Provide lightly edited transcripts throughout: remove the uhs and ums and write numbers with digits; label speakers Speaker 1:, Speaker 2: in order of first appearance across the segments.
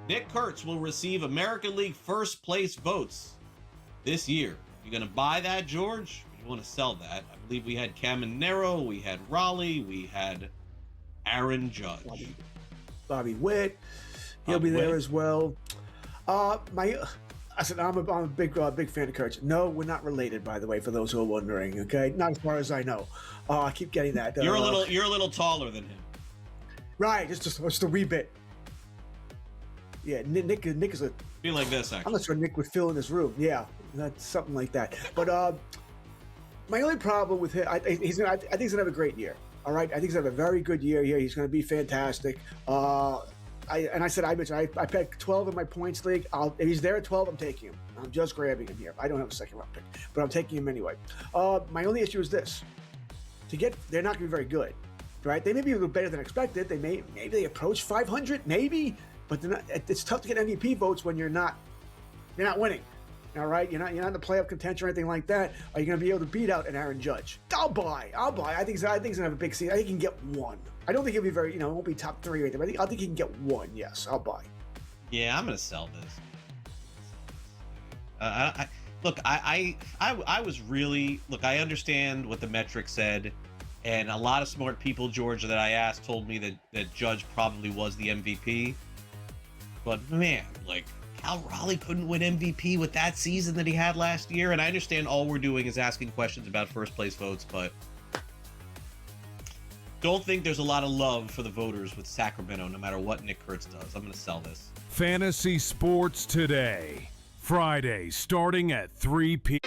Speaker 1: Nick Kurtz will receive American League first place votes this year. You going to buy that, George? You want to sell that? I believe we had Caminero, we had Raleigh, we had Aaron Judge.
Speaker 2: Bobby Witt. He'll be there as well. I said I'm a big fan of Kurtz. No, we're not related, by the way, for those who are wondering. Okay, not as far as I know. I keep getting that.
Speaker 1: You're a little taller than him.
Speaker 2: Right, just a wee bit. Yeah, Nick is a.
Speaker 1: Be like this, actually.
Speaker 2: I'm not sure Nick would fill in this room. Yeah, that's something like that. But my only problem with him, I think he's gonna have a great year. All right, I think he's gonna have a very good year here. He's gonna be fantastic. I picked 12 in my points league. If he's there at 12, I'm taking him. I'm just grabbing him here. I don't have a second round pick, but I'm taking him anyway. My only issue is this: they're not going to be very good, right? They may be a little better than expected. Maybe they approach 500, maybe, but it's tough to get MVP votes when you're not winning. All right, you're not in the playoff contention or anything like that. Are you going to be able to beat out an Aaron Judge? I'll buy. I think he's going to have a big season. I think he can get one. I don't think he'll be very, it won't be top 3 right there. I think he can get one. Yes, I'll buy.
Speaker 1: Yeah, I'm going to sell this. I was really, I understand what the metric said, and a lot of smart people, George, that I asked told me that Judge probably was the MVP. But man, Cal Raleigh couldn't win MVP with that season that he had last year, and I understand all we're doing is asking questions about first place votes, but don't think there's a lot of love for the voters with Sacramento, no matter what Nick Kurtz does. I'm going to sell this.
Speaker 3: Fantasy Sports Today, Friday, starting at 3 p.m.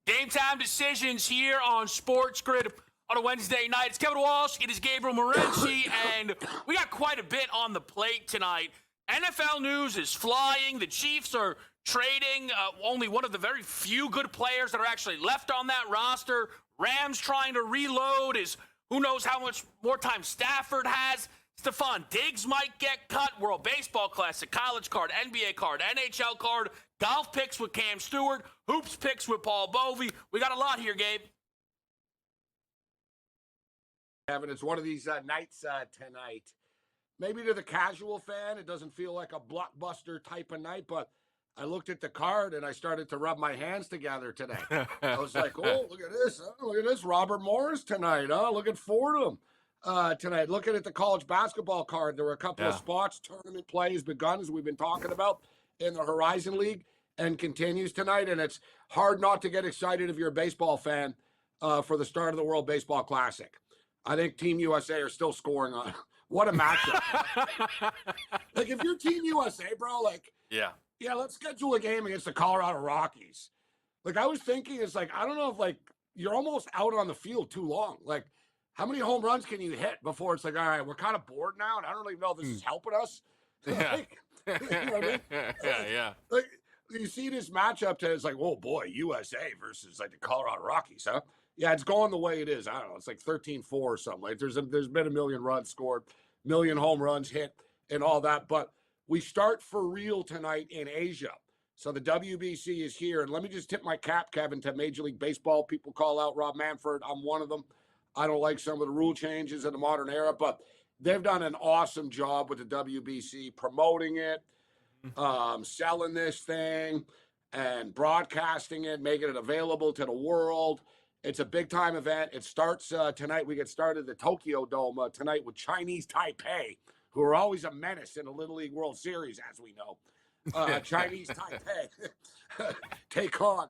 Speaker 4: GameTime decisions here on SportsGrid on a Wednesday night. It's Kevin Walsh. It is Gabriel Morency, and we got quite a bit on the plate tonight. NFL news is flying. The Chiefs are trading only one of the very few good players that are actually left on that roster. Rams trying to reload. Who knows how much more time Stafford has. Stephon Diggs might get cut. World Baseball Classic, College card, NBA card, NHL card, golf picks with Cam Stewart, hoops picks with Paul Bovey. We got a lot here, Gabe.
Speaker 5: Kevin, it's one of these nights tonight. Maybe to the casual fan, it doesn't feel like a blockbuster type of night, but I looked at the card and I started to rub my hands together today. I was like, oh, look at this. Oh, look at this. Robert Morris tonight. Oh, look at Fordham. Tonight, looking at the college basketball card, there were a couple of spots. Tournament play has begun, as we've been talking about, in the Horizon League, and continues tonight. And it's hard not to get excited if you're a baseball fan for the start of the World Baseball Classic. I think Team USA are still scoring on. What a matchup! If you're Team USA, bro, yeah, let's schedule a game against the Colorado Rockies. I was thinking, it's I don't know if you're almost out on the field too long. How many home runs can you hit before it's all right, we're kind of bored now, and I don't really know if this is helping us?
Speaker 4: Yeah.
Speaker 5: You know what I mean?
Speaker 4: Yeah.
Speaker 5: You see this matchup to, it's oh boy, USA versus the Colorado Rockies, huh? Yeah, it's going the way it is. I don't know. It's 13-4 or something. There's been a million runs scored, million home runs hit, and all that. But we start for real tonight in Asia. So the WBC is here. And let me just tip my cap, Kevin, to Major League Baseball. People call out Rob Manfred. I'm one of them. I don't like some of the rule changes in the modern era, but they've done an awesome job with the WBC, promoting it, selling this thing, and broadcasting it, making it available to the world. It's a big-time event. It starts tonight. We get started at the Tokyo Dome tonight with Chinese Taipei, who are always a menace in the Little League World Series, as we know. Chinese Taipei take on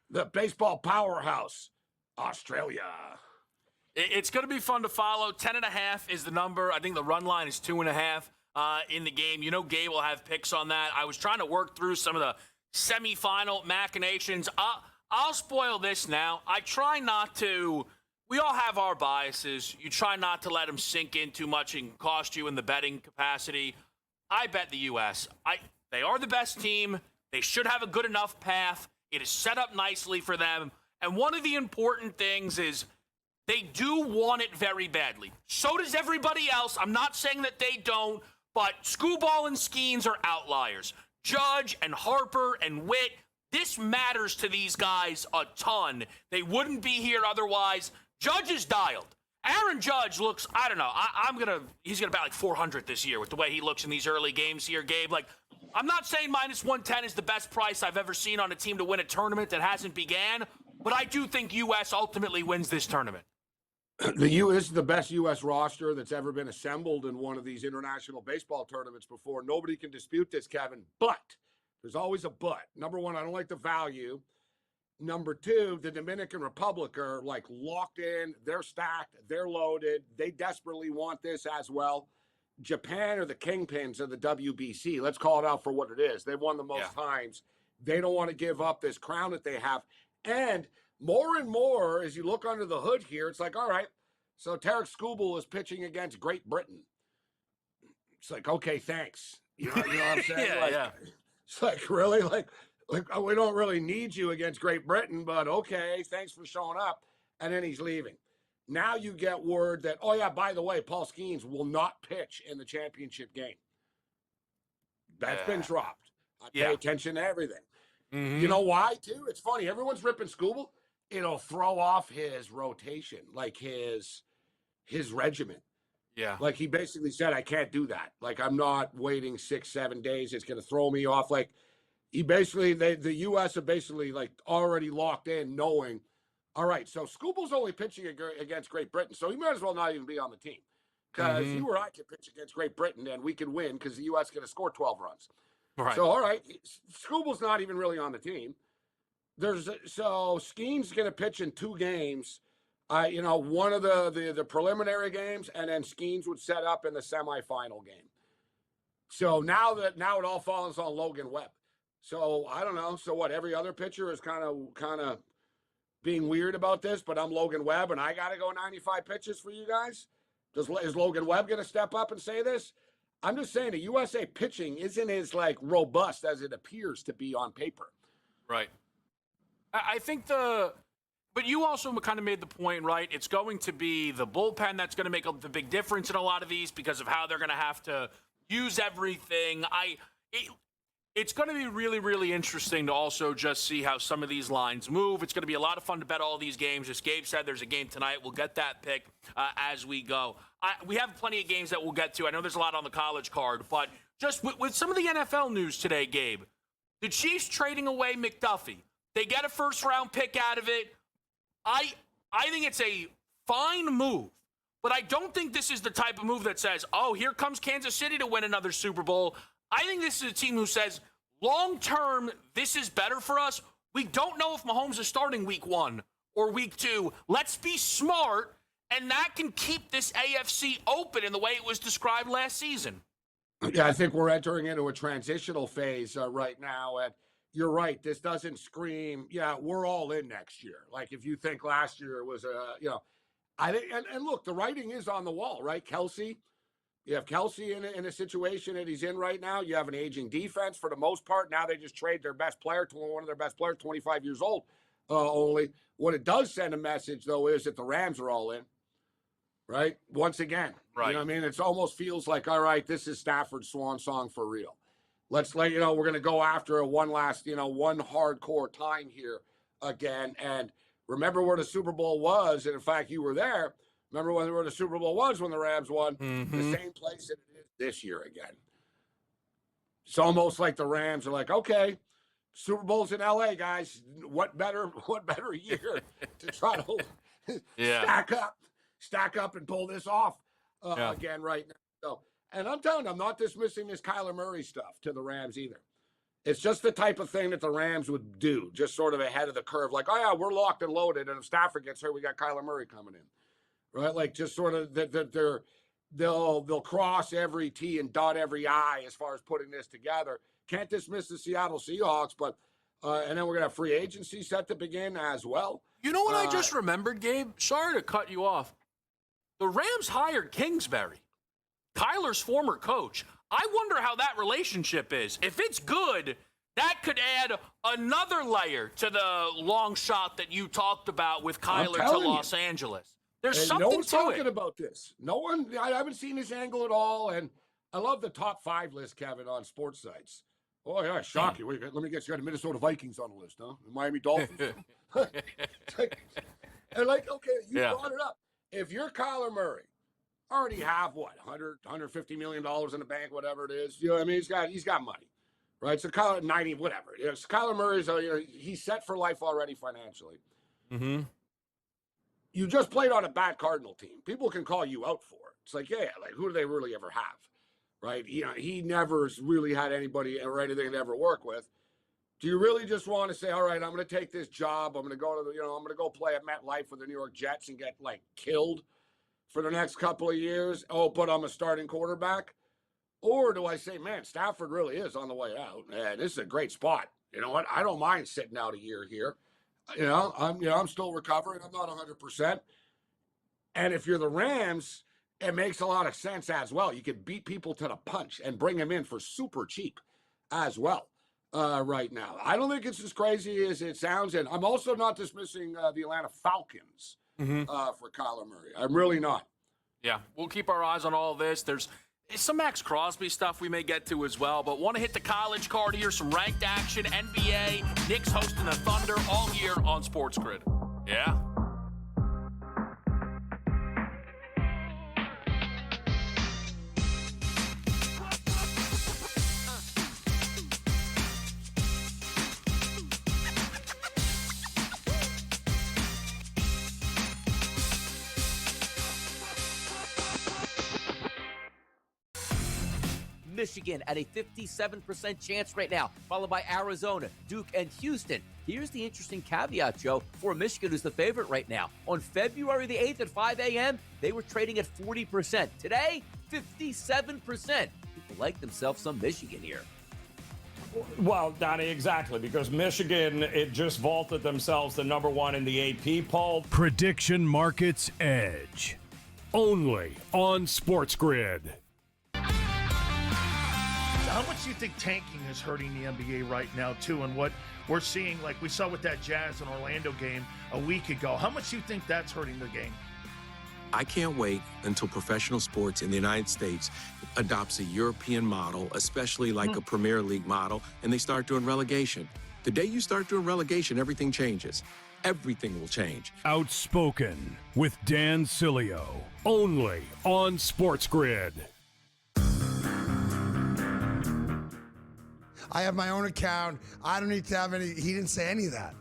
Speaker 5: the baseball powerhouse, Australia.
Speaker 4: It's going to be fun to follow. 10.5 is the number. I think the run line is 2.5 in the game. Gabe will have picks on that. I was trying to work through some of the semifinal machinations. I'll spoil this now. I try not to. We all have our biases. You try not to let them sink in too much and cost you in the betting capacity. I bet the U.S. They are the best team. They should have a good enough path. It is set up nicely for them. And one of the important things is They do want it very badly. So does everybody else. I'm not saying that they don't, but Scooball and Skeens are outliers. Judge and Harper and Witt, this matters to these guys a ton. They wouldn't be here otherwise. Judge is dialed. Aaron Judge looks, I don't know, he's going to bat like 400 this year with the way he looks in these early games here, Gabe. Like, I'm not saying minus 110 is the best price I've ever seen on a team to win a tournament that hasn't began, but I do think U.S. ultimately wins this tournament.
Speaker 5: The U.S. is the best U.S. roster that's ever been assembled in one of these international baseball tournaments before. Nobody can dispute this, Kevin, but there's always a but. Number one, I don't like the value. Number two, the Dominican Republic are like locked in. They're stacked. They're loaded. They desperately want this as well. Japan are the kingpins of the WBC. Let's call it out for what it is. They've won the most times. They don't want to give up this crown that they have. And more, as you look under the hood here, it's like, all right, so Tarek Skubal is pitching against Great Britain. It's like, okay, thanks. You know what I'm saying? It's like, really? Like, we don't really need you against Great Britain, but okay, thanks for showing up. And then he's leaving. Now you get word that, oh, yeah, by the way, Paul Skeens will not pitch in the championship game. That's been dropped. I pay attention to everything. Mm-hmm. You know why, too? It's funny. Everyone's ripping Skubal. It'll throw off his rotation, like his regimen. Yeah. Like he basically said, I can't do that. Like I'm not waiting 6-7 days. It's going to throw me off. Like he basically, the U.S. are basically like already locked in knowing, all right, so Skubal's only pitching against Great Britain, so he might as well not even be on the team because you or I can pitch against Great Britain and we can win because the U.S. going to score 12 runs. Right. So, all right, Skubal's not even really on the team. So Skeen's going to pitch in 2 games. One of the preliminary games, and then Skeens would set up in the semifinal game. So now it all falls on Logan Webb. So I don't know. So what? Every other pitcher is kind of being weird about this, but I'm Logan Webb, and I got to go 95 pitches for you guys. Is Logan Webb going to step up and say this? I'm just saying the USA pitching isn't as like robust as it appears to be on paper.
Speaker 4: Right. I think but you also kind of made the point, right? It's going to be the bullpen that's going to make the big difference in a lot of these because of how they're going to have to use everything. It's going to be really, really interesting to also just see how some of these lines move. It's going to be a lot of fun to bet all these games. As Gabe said, there's a game tonight. We'll get that pick as we go. We have plenty of games that we'll get to. I know there's a lot on the college card, but just with some of the NFL news today, Gabe, the Chiefs trading away McDuffie. They get a first-round pick out of it. I think it's a fine move, but I don't think this is the type of move that says, oh, here comes Kansas City to win another Super Bowl. I think this is a team who says, long-term, this is better for us. We don't know if Mahomes is starting week 1 or week 2. Let's be smart, and that can keep this AFC open in the way it was described last season.
Speaker 5: Yeah, I think we're entering into a transitional phase right now, and you're right. This doesn't scream, we're all in next year. Like if you think last year was I think, and look, the writing is on the wall, right? Kelsey, you have Kelsey in a situation that he's in right now. You have an aging defense for the most part. Now they just trade their best player to one of their best players, 25 years old only. What it does send a message, though, is that the Rams are all in, right? Once again, right. You know what I mean? It almost feels like, all right, this is Stafford's swan song for real. Let's let you know we're going to go after one hardcore time here again. And remember where the Super Bowl was. And in fact, you were there. Remember where the Super Bowl was when the Rams won? Mm-hmm. The same place that it is this year again. It's almost like the Rams are like, okay, Super Bowl's in LA, guys. What better year to try to stack up and pull this off again right now. So, and I'm telling you, I'm not dismissing this Kyler Murray stuff to the Rams either. It's just the type of thing that the Rams would do, just sort of ahead of the curve. Like, oh, yeah, we're locked and loaded, and if Stafford gets hurt, we got Kyler Murray coming in, right? Like, just sort of they'll cross every T and dot every I as far as putting this together. Can't dismiss the Seattle Seahawks, but and then we're going to have free agency set to begin as well.
Speaker 4: You know what I just remembered, Gabe? Sorry to cut you off. The Rams hired Kingsbury, Kyler's former coach. I wonder how that relationship is. If it's good, that could add another layer to the long shot that you talked about with Kyler to Los Angeles. There's
Speaker 5: And
Speaker 4: something
Speaker 5: no one's
Speaker 4: to
Speaker 5: talking
Speaker 4: it.
Speaker 5: about this. No one, I haven't seen this angle at all. And I love the top 5 list, Kevin, on sports sites. Oh, yeah, shocking. Wait, let me guess. You got the Minnesota Vikings on the list, huh? The Miami Dolphins. And okay, you brought it up. If you're Kyler Murray, already have what, 100, $150 million in the bank, whatever it is. You know what I mean? He's got money, right? So Kyler, 90, whatever. You know, so Kyler Murray's, he's set for life already financially.
Speaker 4: Mm-hmm.
Speaker 5: You just played on a bad Cardinal team. People can call you out for it. It's like, yeah, like who do they really ever have, right? He never really had anybody or anything to ever work with. Do you really just want to say, all right, I'm going to take this job. I'm going to go to I'm going to go play at MetLife with the New York Jets and get killed for the next couple of years? Oh, but I'm a starting quarterback. Or do I say, man, Stafford really is on the way out, and this is a great spot. You know what? I don't mind sitting out a year here. I'm still recovering. I'm not 100%. And if you're the Rams, it makes a lot of sense as well. You could beat people to the punch and bring them in for super cheap as well right now. I don't think it's as crazy as it sounds. And I'm also not dismissing the Atlanta Falcons for Kyler Murray. I'm really not.
Speaker 4: Yeah, we'll keep our eyes on all this. There's some Max Crosby stuff we may get to as well, but want to hit the college card here, some ranked action, NBA, Knicks hosting the Thunder, all here on SportsGrid. Yeah?
Speaker 6: Michigan at a 57% chance right now, followed by Arizona, Duke, and Houston. Here's the interesting caveat, Joe, for Michigan, who's the favorite right now. On February the 8th at 5 a.m., they were trading at 40%. Today, 57%. People like themselves some Michigan here.
Speaker 7: Well, Donnie, exactly, because Michigan, it just vaulted themselves to number 1 in the AP poll.
Speaker 3: Prediction Markets Edge. Only on SportsGrid.
Speaker 8: How much do you think tanking is hurting the NBA right now, too? And what we're seeing, like we saw with that Jazz and Orlando game a week ago, how much do you think that's hurting the game?
Speaker 9: I can't wait until professional sports in the United States adopts a European model, especially like a Premier League model, and they start doing relegation. The day you start doing relegation, everything changes. Everything will change.
Speaker 3: Outspoken with Dan Cilio. Only on SportsGrid.
Speaker 10: I have my own account. I don't need to have any. He didn't say any of that.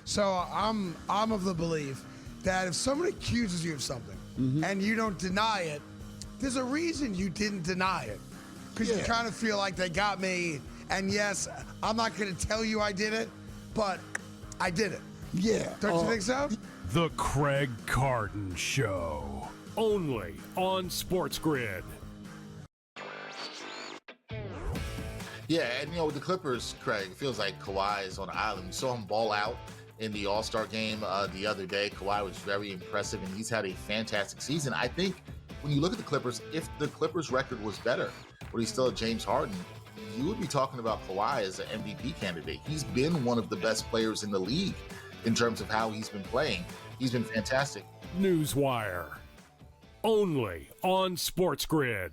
Speaker 10: So I'm of the belief that if someone accuses you of something and you don't deny it, there's a reason you didn't deny it. Because you kind of feel like they got me. And yes, I'm not going to tell you I did it, but I did it. Yeah. Don't you think so?
Speaker 3: The Craig Carton Show. Only on SportsGrid.
Speaker 11: Yeah, and with the Clippers, Craig, it feels like Kawhi is on the island. We saw him ball out in the All-Star game the other day. Kawhi was very impressive, and he's had a fantastic season. I think when you look at the Clippers, if the Clippers' record was better, but he's still James Harden, you would be talking about Kawhi as an MVP candidate. He's been one of the best players in the league in terms of how he's been playing. He's been fantastic.
Speaker 3: Newswire. Only on SportsGrid.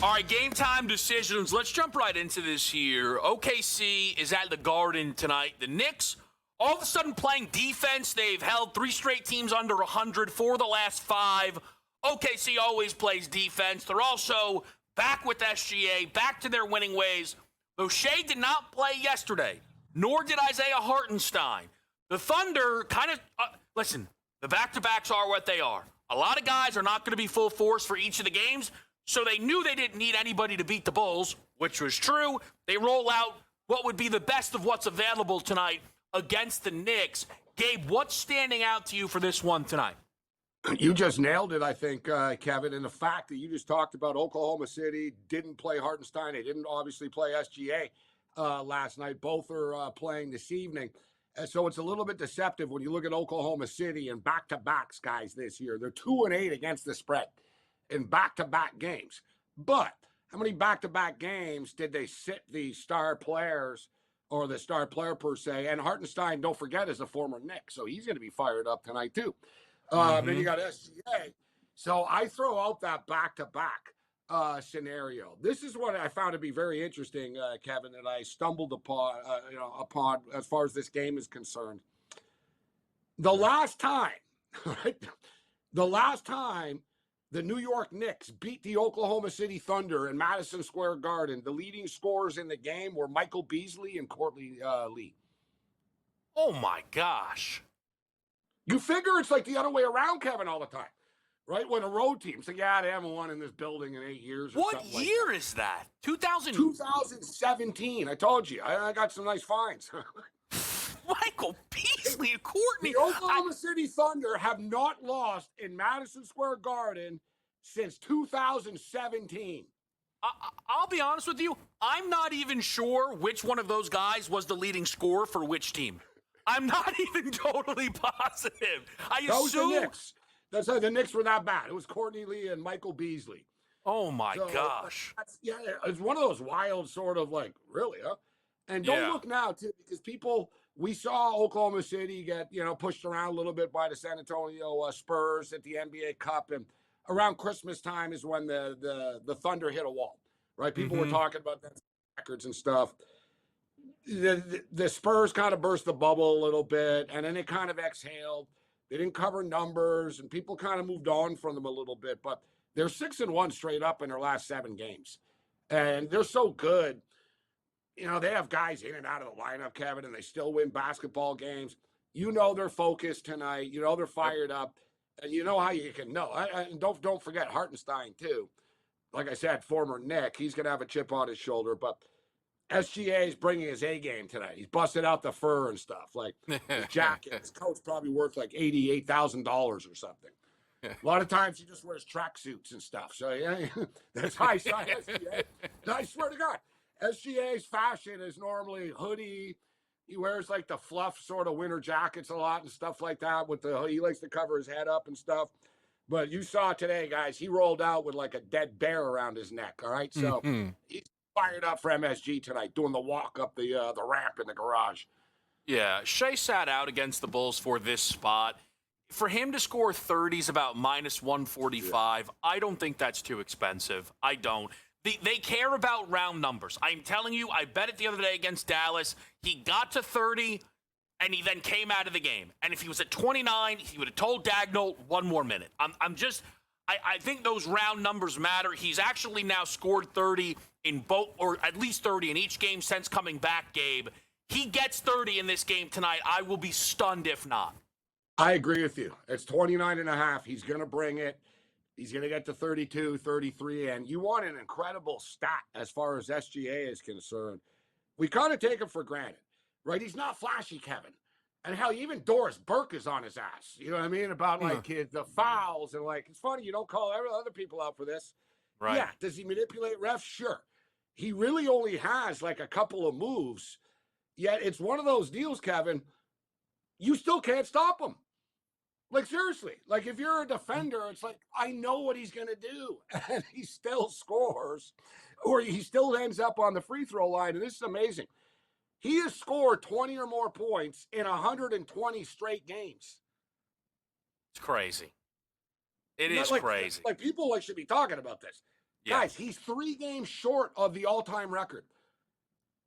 Speaker 4: All right, game time decisions. Let's jump right into this here. OKC is at the Garden tonight. The Knicks, all of a sudden playing defense. They've held 3 straight teams under 100 for the last 5. OKC always plays defense. They're also back with SGA, back to their winning ways. Though Shea did not play yesterday, nor did Isaiah Hartenstein. The Thunder kind of, listen, the back-to-backs are what they are. A lot of guys are not going to be full force for each of the games. So they knew they didn't need anybody to beat the Bulls, which was true. They roll out what would be the best of what's available tonight against the Knicks. Gabe, what's standing out to you for this one tonight?
Speaker 5: You just nailed it, I think, Kevin. And the fact that you just talked about Oklahoma City didn't play Hartenstein. They didn't obviously play SGA last night. Both are playing this evening. And so it's a little bit deceptive when you look at Oklahoma City and back-to-backs, guys, this year. They're 2-8 against the spread in back-to-back games. But how many back-to-back games did they sit the star players or the star player per se? And Hartenstein, don't forget, is a former Knick, so he's going to be fired up tonight too. Then you got SGA. So I throw out that back-to-back scenario. This is what I found to be very interesting, Kevin, that I stumbled upon, upon as far as this game is concerned. The last time, right? The last time the New York Knicks beat the Oklahoma City Thunder in Madison Square Garden, the leading scorers in the game were Michael Beasley and Courtney Lee.
Speaker 4: Oh my gosh.
Speaker 5: You figure it's like the other way around, Kevin, all the time. Right? When a road team, so yeah, they haven't won in this building in 8 years. Or
Speaker 4: What year is that?
Speaker 5: 2017. I told you. I got some nice finds.
Speaker 4: Michael Beasley and Courtney.
Speaker 5: The Oklahoma City Thunder have not lost in Madison Square Garden since 2017.
Speaker 4: I'll be honest with you. I'm not even sure which one of those guys was the leading scorer for which team. I'm not even totally positive. I assume
Speaker 5: the Knicks. That's how the Knicks were that bad. It was Courtney Lee and Michael Beasley.
Speaker 4: Oh my gosh.
Speaker 5: Yeah, it's one of those wild sort of like, really, huh? And don't look now too, because we saw Oklahoma City get, pushed around a little bit by the San Antonio Spurs at the NBA Cup, and around Christmas time is when the Thunder hit a wall, right? People were talking about that records and stuff. The Spurs kind of burst the bubble a little bit, and then it kind of exhaled. They didn't cover numbers, and people kind of moved on from them a little bit. But they're 6-1 straight up in their last 7 games, and they're so good. They have guys in and out of the lineup, Kevin, and they still win basketball games. They're focused tonight. They're fired up, and you know how you can know. And don't forget Hartenstein too. Like I said, former Knick. He's gonna have a chip on his shoulder, but SGA is bringing his A game tonight. He's busted out the fur and stuff, like his jacket. His coat's probably worth like $88,000 or something. A lot of times he just wears tracksuits and stuff. So yeah, that's high side SGA. I swear to God, SGA's fashion is normally hoodie. He wears like the fluff sort of winter jackets a lot and stuff like that. He likes to cover his head up and stuff. But you saw today, guys, he rolled out with like a dead bear around his neck. All right, so he's fired up for MSG tonight, doing the walk up the ramp in the garage.
Speaker 4: Yeah, Shea sat out against the Bulls for this spot. For him to score 30 is about minus 145. Yeah. I don't think that's too expensive. I don't. They care about round numbers. I'm telling you, I bet it the other day against Dallas. He got to 30, and he then came out of the game. And if he was at 29, he would have told Dagnall 1 more minute. I think those round numbers matter. He's actually now scored 30 in both, or at least 30 in each game since coming back, Gabe. He gets 30 in this game tonight. I will be stunned if not.
Speaker 5: I agree with you. It's 29.5. He's going to bring it. He's going to get to 32, 33. And you want an incredible stat as far as SGA is concerned. We kind of take him for granted, right? He's not flashy, Kevin. And hell, even Doris Burke is on his ass. You know what I mean? About like the fouls and like, it's funny, you don't call other people out for this. Right. Yeah. Does he manipulate refs? Sure. He really only has like a couple of moves. Yet it's one of those deals, Kevin, you still can't stop him. Like, seriously. Like, if you're a defender, it's like, I know what he's going to do. And he still scores. Or he still ends up on the free throw line. And this is amazing. He has scored 20 or more points in 120 straight games.
Speaker 4: It's crazy. It is crazy.
Speaker 5: Like, people should be talking about this. Yeah. Guys, he's 3 games short of the all-time record,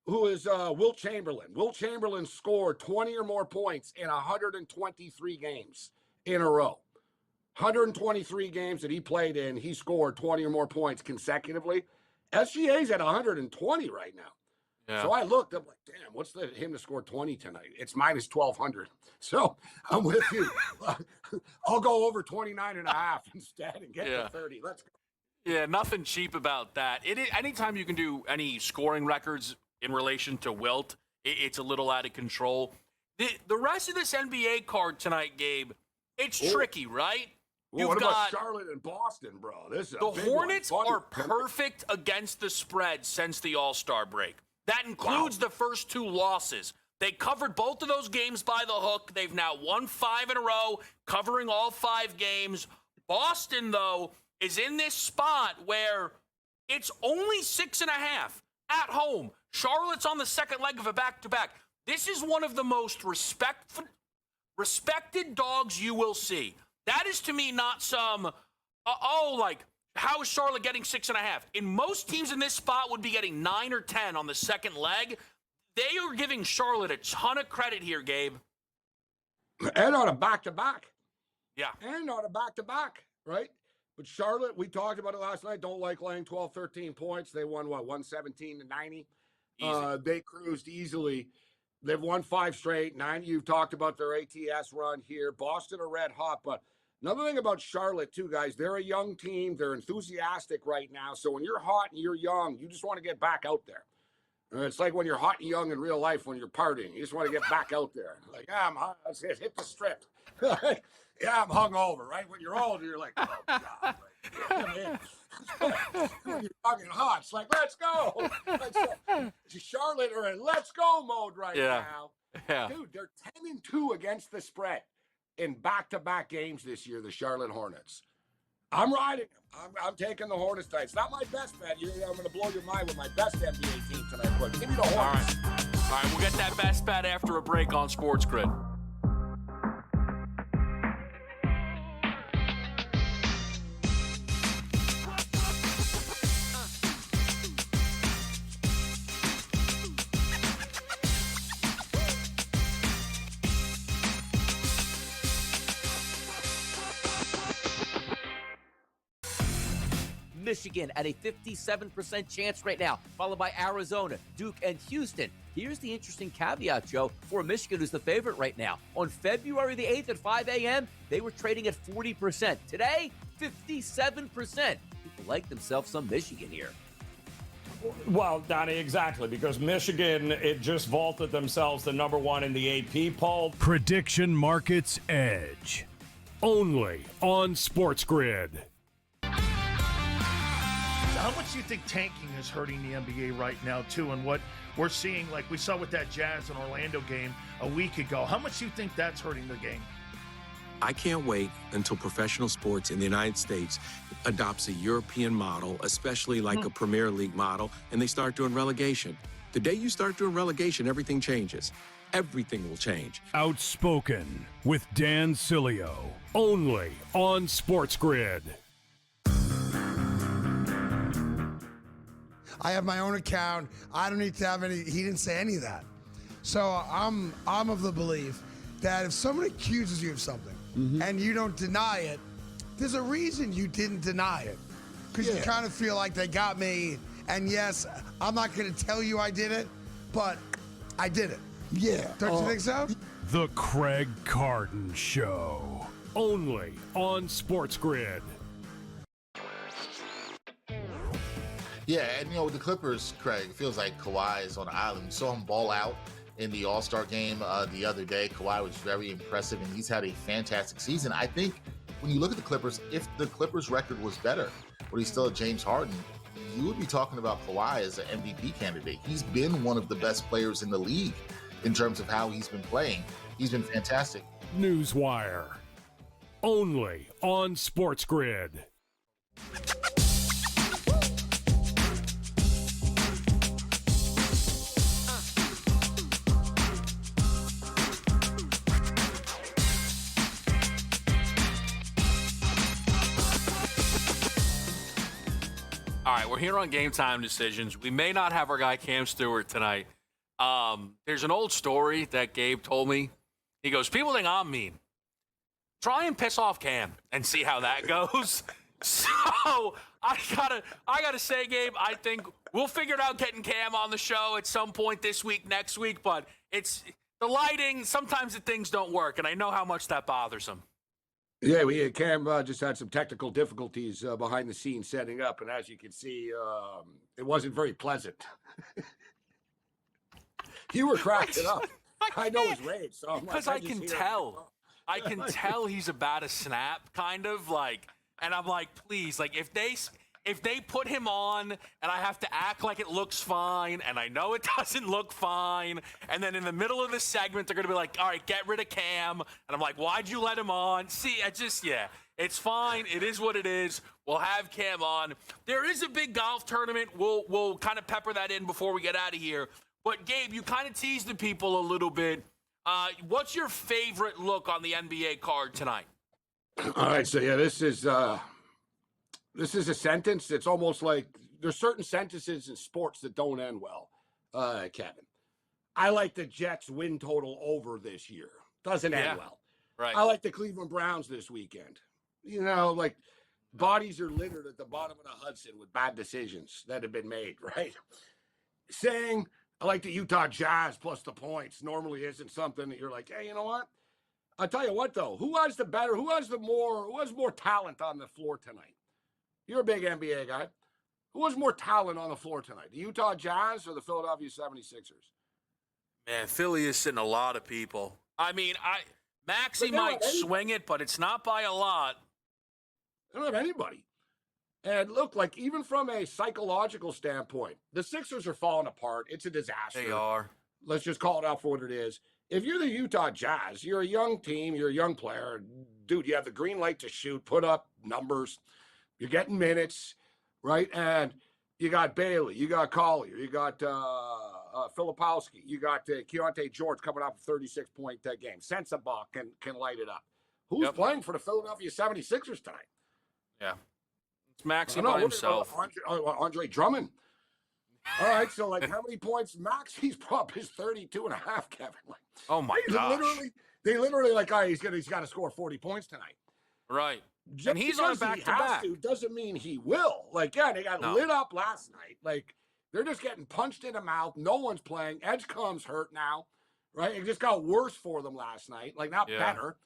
Speaker 5: who is Wilt Chamberlain. Wilt Chamberlain scored 20 or more points in 123 games in a row. 123 games that he played in, he scored 20 or more points consecutively. SGA's at 120 right now. Yeah. So I looked, I'm like, damn, what's him to score 20 tonight? It's minus 1,200. So I'm with you. I'll go over 29.5 instead and get to 30. Let's go.
Speaker 4: Yeah, nothing cheap about that. Anytime you can do any scoring records in relation to Wilt, it's a little out of control. The rest of this NBA card tonight, Gabe, it's tricky, right?
Speaker 5: Well, what about Charlotte and Boston, bro? This is
Speaker 4: the Hornets are perfect against the spread since the All-Star break. That includes the first 2 losses. They covered both of those games by the hook. They've now won 5 in a row, covering all 5 games. Boston, though, is in this spot where it's only 6.5 at home. Charlotte's on the second leg of a back-to-back. This is one of the most respected dogs you will see. That is, to me, not some, how is Charlotte getting 6.5? In most teams in this spot would be getting 9 or 10 on the second leg. They are giving Charlotte a ton of credit here, Gabe.
Speaker 5: And on a back-to-back.
Speaker 4: Yeah.
Speaker 5: And on a back-to-back, right? But Charlotte, we talked about it last night, don't like laying 12, 13 points. They won, 117-90? They cruised easily. They've won 5 straight. 9, you've talked about their ATS run here. Boston are red hot. But another thing about Charlotte, too, guys, they're a young team. They're enthusiastic right now. So when you're hot and you're young, you just want to get back out there. It's like when you're hot and young in real life when you're partying. You just want to get back out there. Like, I'm hot. Let's hit the strip. I'm hungover, right? When you're older, you're like, oh, God. Right? When you're fucking hot. It's like, let's go. Charlotte are in let's go mode right now.
Speaker 4: Yeah.
Speaker 5: Dude, they're 10-2 against the spread in back-to-back games this year, the Charlotte Hornets. I'm riding them. I'm taking the Hornets tonight. It's not my best bet. I'm going to blow your mind with my best NBA team tonight. But give me the Hornets.
Speaker 4: All right, we'll get that best bet after a break on SportsGrid.
Speaker 6: Michigan at a 57% chance right now, followed by Arizona, Duke, and Houston. Here's the interesting caveat, Joe, for Michigan, who's the favorite right now. On February the 8th at 5 a.m., they were trading at 40%. Today, 57%. People like themselves some Michigan here.
Speaker 7: Well, Donnie, exactly, because Michigan, it just vaulted themselves to number 1 in the AP poll.
Speaker 3: Prediction Markets Edge. Only on SportsGrid.
Speaker 8: How much do you think tanking is hurting the NBA right now, too? And what we're seeing, like we saw with that Jazz and Orlando game a week ago, how much do you think that's hurting the game?
Speaker 9: I can't wait until professional sports in the United States adopts a European model, especially like a Premier League model, and they start doing relegation. The day you start doing relegation, everything changes. Everything will change.
Speaker 3: Outspoken with Dan Cilio. Only on SportsGrid.
Speaker 10: I have my own account. I don't need to have any. He didn't say any of that. So I'm of the belief that if someone accuses you of something and you don't deny it, there's a reason you didn't deny it. Because you kind of feel like they got me. And yes, I'm not going to tell you I did it, but I did it. Yeah. Don't you think so?
Speaker 3: The Craig Carton Show. Only on SportsGrid.
Speaker 11: Yeah, and with the Clippers, Craig, it feels like Kawhi is on an island. We saw him ball out in the All-Star game the other day. Kawhi was very impressive, and he's had a fantastic season. I think when you look at the Clippers, if the Clippers' record was better, but he's still at James Harden, you would be talking about Kawhi as an MVP candidate. He's been one of the best players in the league in terms of how he's been playing. He's been fantastic.
Speaker 3: Newswire. Only on SportsGrid.
Speaker 4: All right, we're here on Game Time Decisions. We may not have our guy Cam Stewart tonight. There's an old story that Gabe told me. He goes, people think I'm mean. Try and piss off Cam and see how that goes. So I gotta say, Gabe, I think we'll figure it out getting Cam on the show at some point this week, next week. But it's the lighting. Sometimes the things don't work, and I know how much that bothers him.
Speaker 5: Yeah, Cam just had some technical difficulties behind the scenes setting up, and as you can see, it wasn't very pleasant. You were cracking up. I know his rage, so
Speaker 4: because I can tell. I can tell he's about to snap, kind of like, and I'm like, please, like if if they put him on and I have to act like it looks fine, and I know it doesn't look fine, and then in the middle of the segment, they're going to be like, all right, get rid of Cam. And I'm like, why'd you let him on? See, it's fine. It is what it is. We'll have Cam on. There is a big golf tournament. We'll kind of pepper that in before we get out of here. But, Gabe, you kind of teased the people a little bit. What's your favorite look on the NBA card tonight?
Speaker 5: All right, so yeah, this is a sentence. It's almost like there's certain sentences in sports that don't end well, Kevin. I like the Jets win total over this year. Doesn't end well.
Speaker 4: Right.
Speaker 5: I like the Cleveland Browns this weekend. You know, like bodies are littered at the bottom of the Hudson with bad decisions that have been made, right? Saying I like the Utah Jazz plus the points normally isn't something that you're like, hey, you know what? I'll tell you what, though. Who has more talent on the floor tonight? You're a big NBA guy. Who has more talent on the floor tonight? The Utah Jazz or the Philadelphia 76ers?
Speaker 4: Man, Philly is sitting a lot of people. I mean, Maxey might swing it, but it's not by a lot.
Speaker 5: They don't have anybody. And look, like even from a psychological standpoint, the Sixers are falling apart. It's a disaster.
Speaker 4: They are.
Speaker 5: Let's just call it out for what it is. If you're the Utah Jazz, you're a young team, you're a young player. Dude, you have the green light to shoot, put up numbers. You're getting minutes, right? And you got Bailey, you got Collier, you got Filipowski, you got Keontae George coming off a 36-point game. Sensabaugh can light it up. Who's playing for the Philadelphia 76ers tonight?
Speaker 4: Yeah. It's Maxey by himself.
Speaker 5: Andre Drummond. All right, so like how many points Maxey's prop is 32 and a half, Kevin. Like,
Speaker 4: oh my gosh.
Speaker 5: They literally like, he's got to score 40 points tonight.
Speaker 4: Right.
Speaker 5: Just
Speaker 4: and he's on back-to-back.
Speaker 5: Doesn't mean he will. Like, yeah, they got lit up last night. Like, they're just getting punched in the mouth. No one's playing. Edgecombe's hurt now, right? It just got worse for them last night. Like, not better.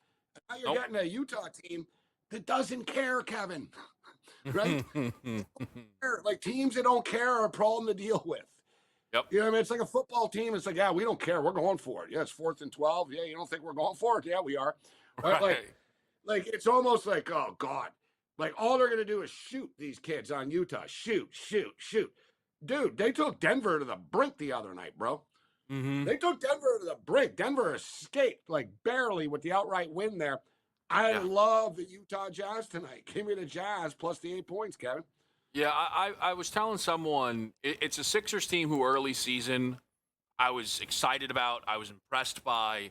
Speaker 5: And now you're getting a Utah team that doesn't care, Kevin. Right? Like, teams that don't care are a problem to deal with.
Speaker 4: Yep.
Speaker 5: You know what I mean? It's like a football team. It's like, yeah, we don't care. We're going for it. Yeah, it's 4th and 12. Yeah, you don't think we're going for it? Yeah, we are. Right? Like, it's almost like, oh, God. Like, all they're going to do is shoot these kids on Utah. Shoot. Dude, they took Denver to the brink the other night, bro.
Speaker 4: Mm-hmm.
Speaker 5: They took Denver to the brink. Denver escaped, like, barely with the outright win there. I love the Utah Jazz tonight. Give me the Jazz plus the 8 points, Kevin.
Speaker 4: Yeah, I was telling someone, it's a Sixers team who early season I was excited about, I was impressed by.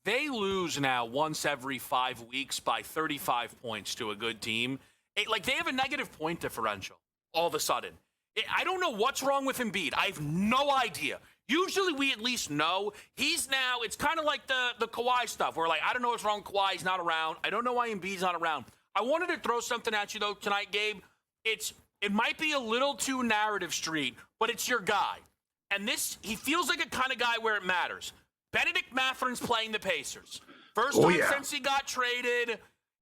Speaker 4: They lose now once every 5 weeks by 35 points to a good team. They have a negative point differential all of a sudden. I don't know what's wrong with Embiid. I have no idea. Usually we at least know. It's kind of like the Kawhi stuff where, like, I don't know what's wrong. Kawhi's not around. I don't know why Embiid's not around. I wanted to throw something at you, though, tonight, Gabe. It might be a little too narrative street, but it's your guy. And he feels like a kind of guy where it matters. Benedict Matherin's playing the Pacers. First time since he got traded.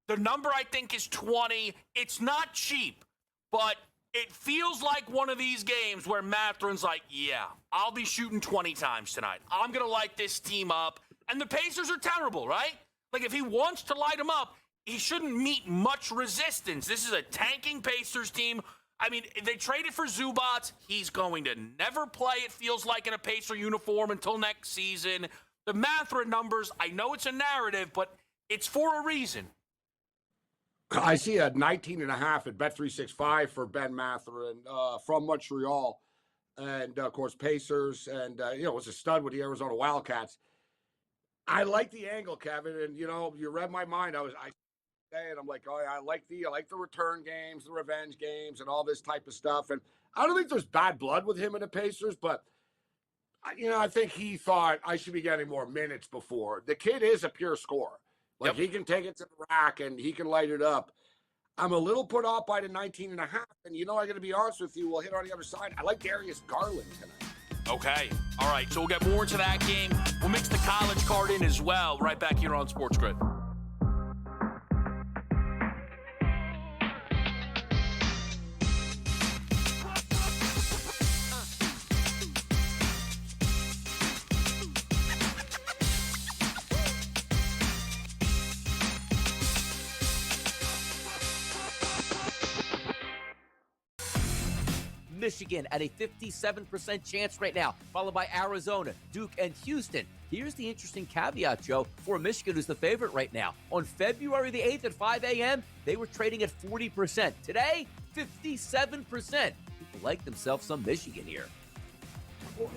Speaker 4: The number, I think, is 20. It's not cheap, but it feels like one of these games where Matherin's like, yeah, I'll be shooting 20 times tonight. I'm going to light this team up. And the Pacers are terrible, right? Like, if he wants to light them up, he shouldn't meet much resistance. This is a tanking Pacers team. I mean, they traded for Zubac. He's going to never play, it feels like, in a Pacer uniform until next season. The Mathurin numbers, I know it's a narrative, but it's for a reason.
Speaker 5: I see a 19.5 at Bet365 for Ben Mathurin from Montreal. And, of course, Pacers. And, was a stud with the Arizona Wildcats. I like the angle, Kevin. And, you read my mind. And I'm like, oh, yeah, I like the return games, the revenge games, and all this type of stuff. And I don't think there's bad blood with him and the Pacers, but I think he thought I should be getting more minutes before. The kid is a pure scorer. Like, he can take it to the rack and he can light it up. I'm a little put off by the 19.5, and I got to be honest with you. We'll hit on the other side. I like Darius Garland tonight.
Speaker 4: Okay. All right. So we'll get more into that game. We'll mix the college card in as well. Right back here on SportsGrid.
Speaker 6: Michigan at a 57% chance right now, followed by Arizona, Duke, and Houston. Here's the interesting caveat, Joe, for Michigan, who's the favorite right now. On February the 8th at 5 a.m., they were trading at 40%. Today, 57%. People like themselves some Michigan here.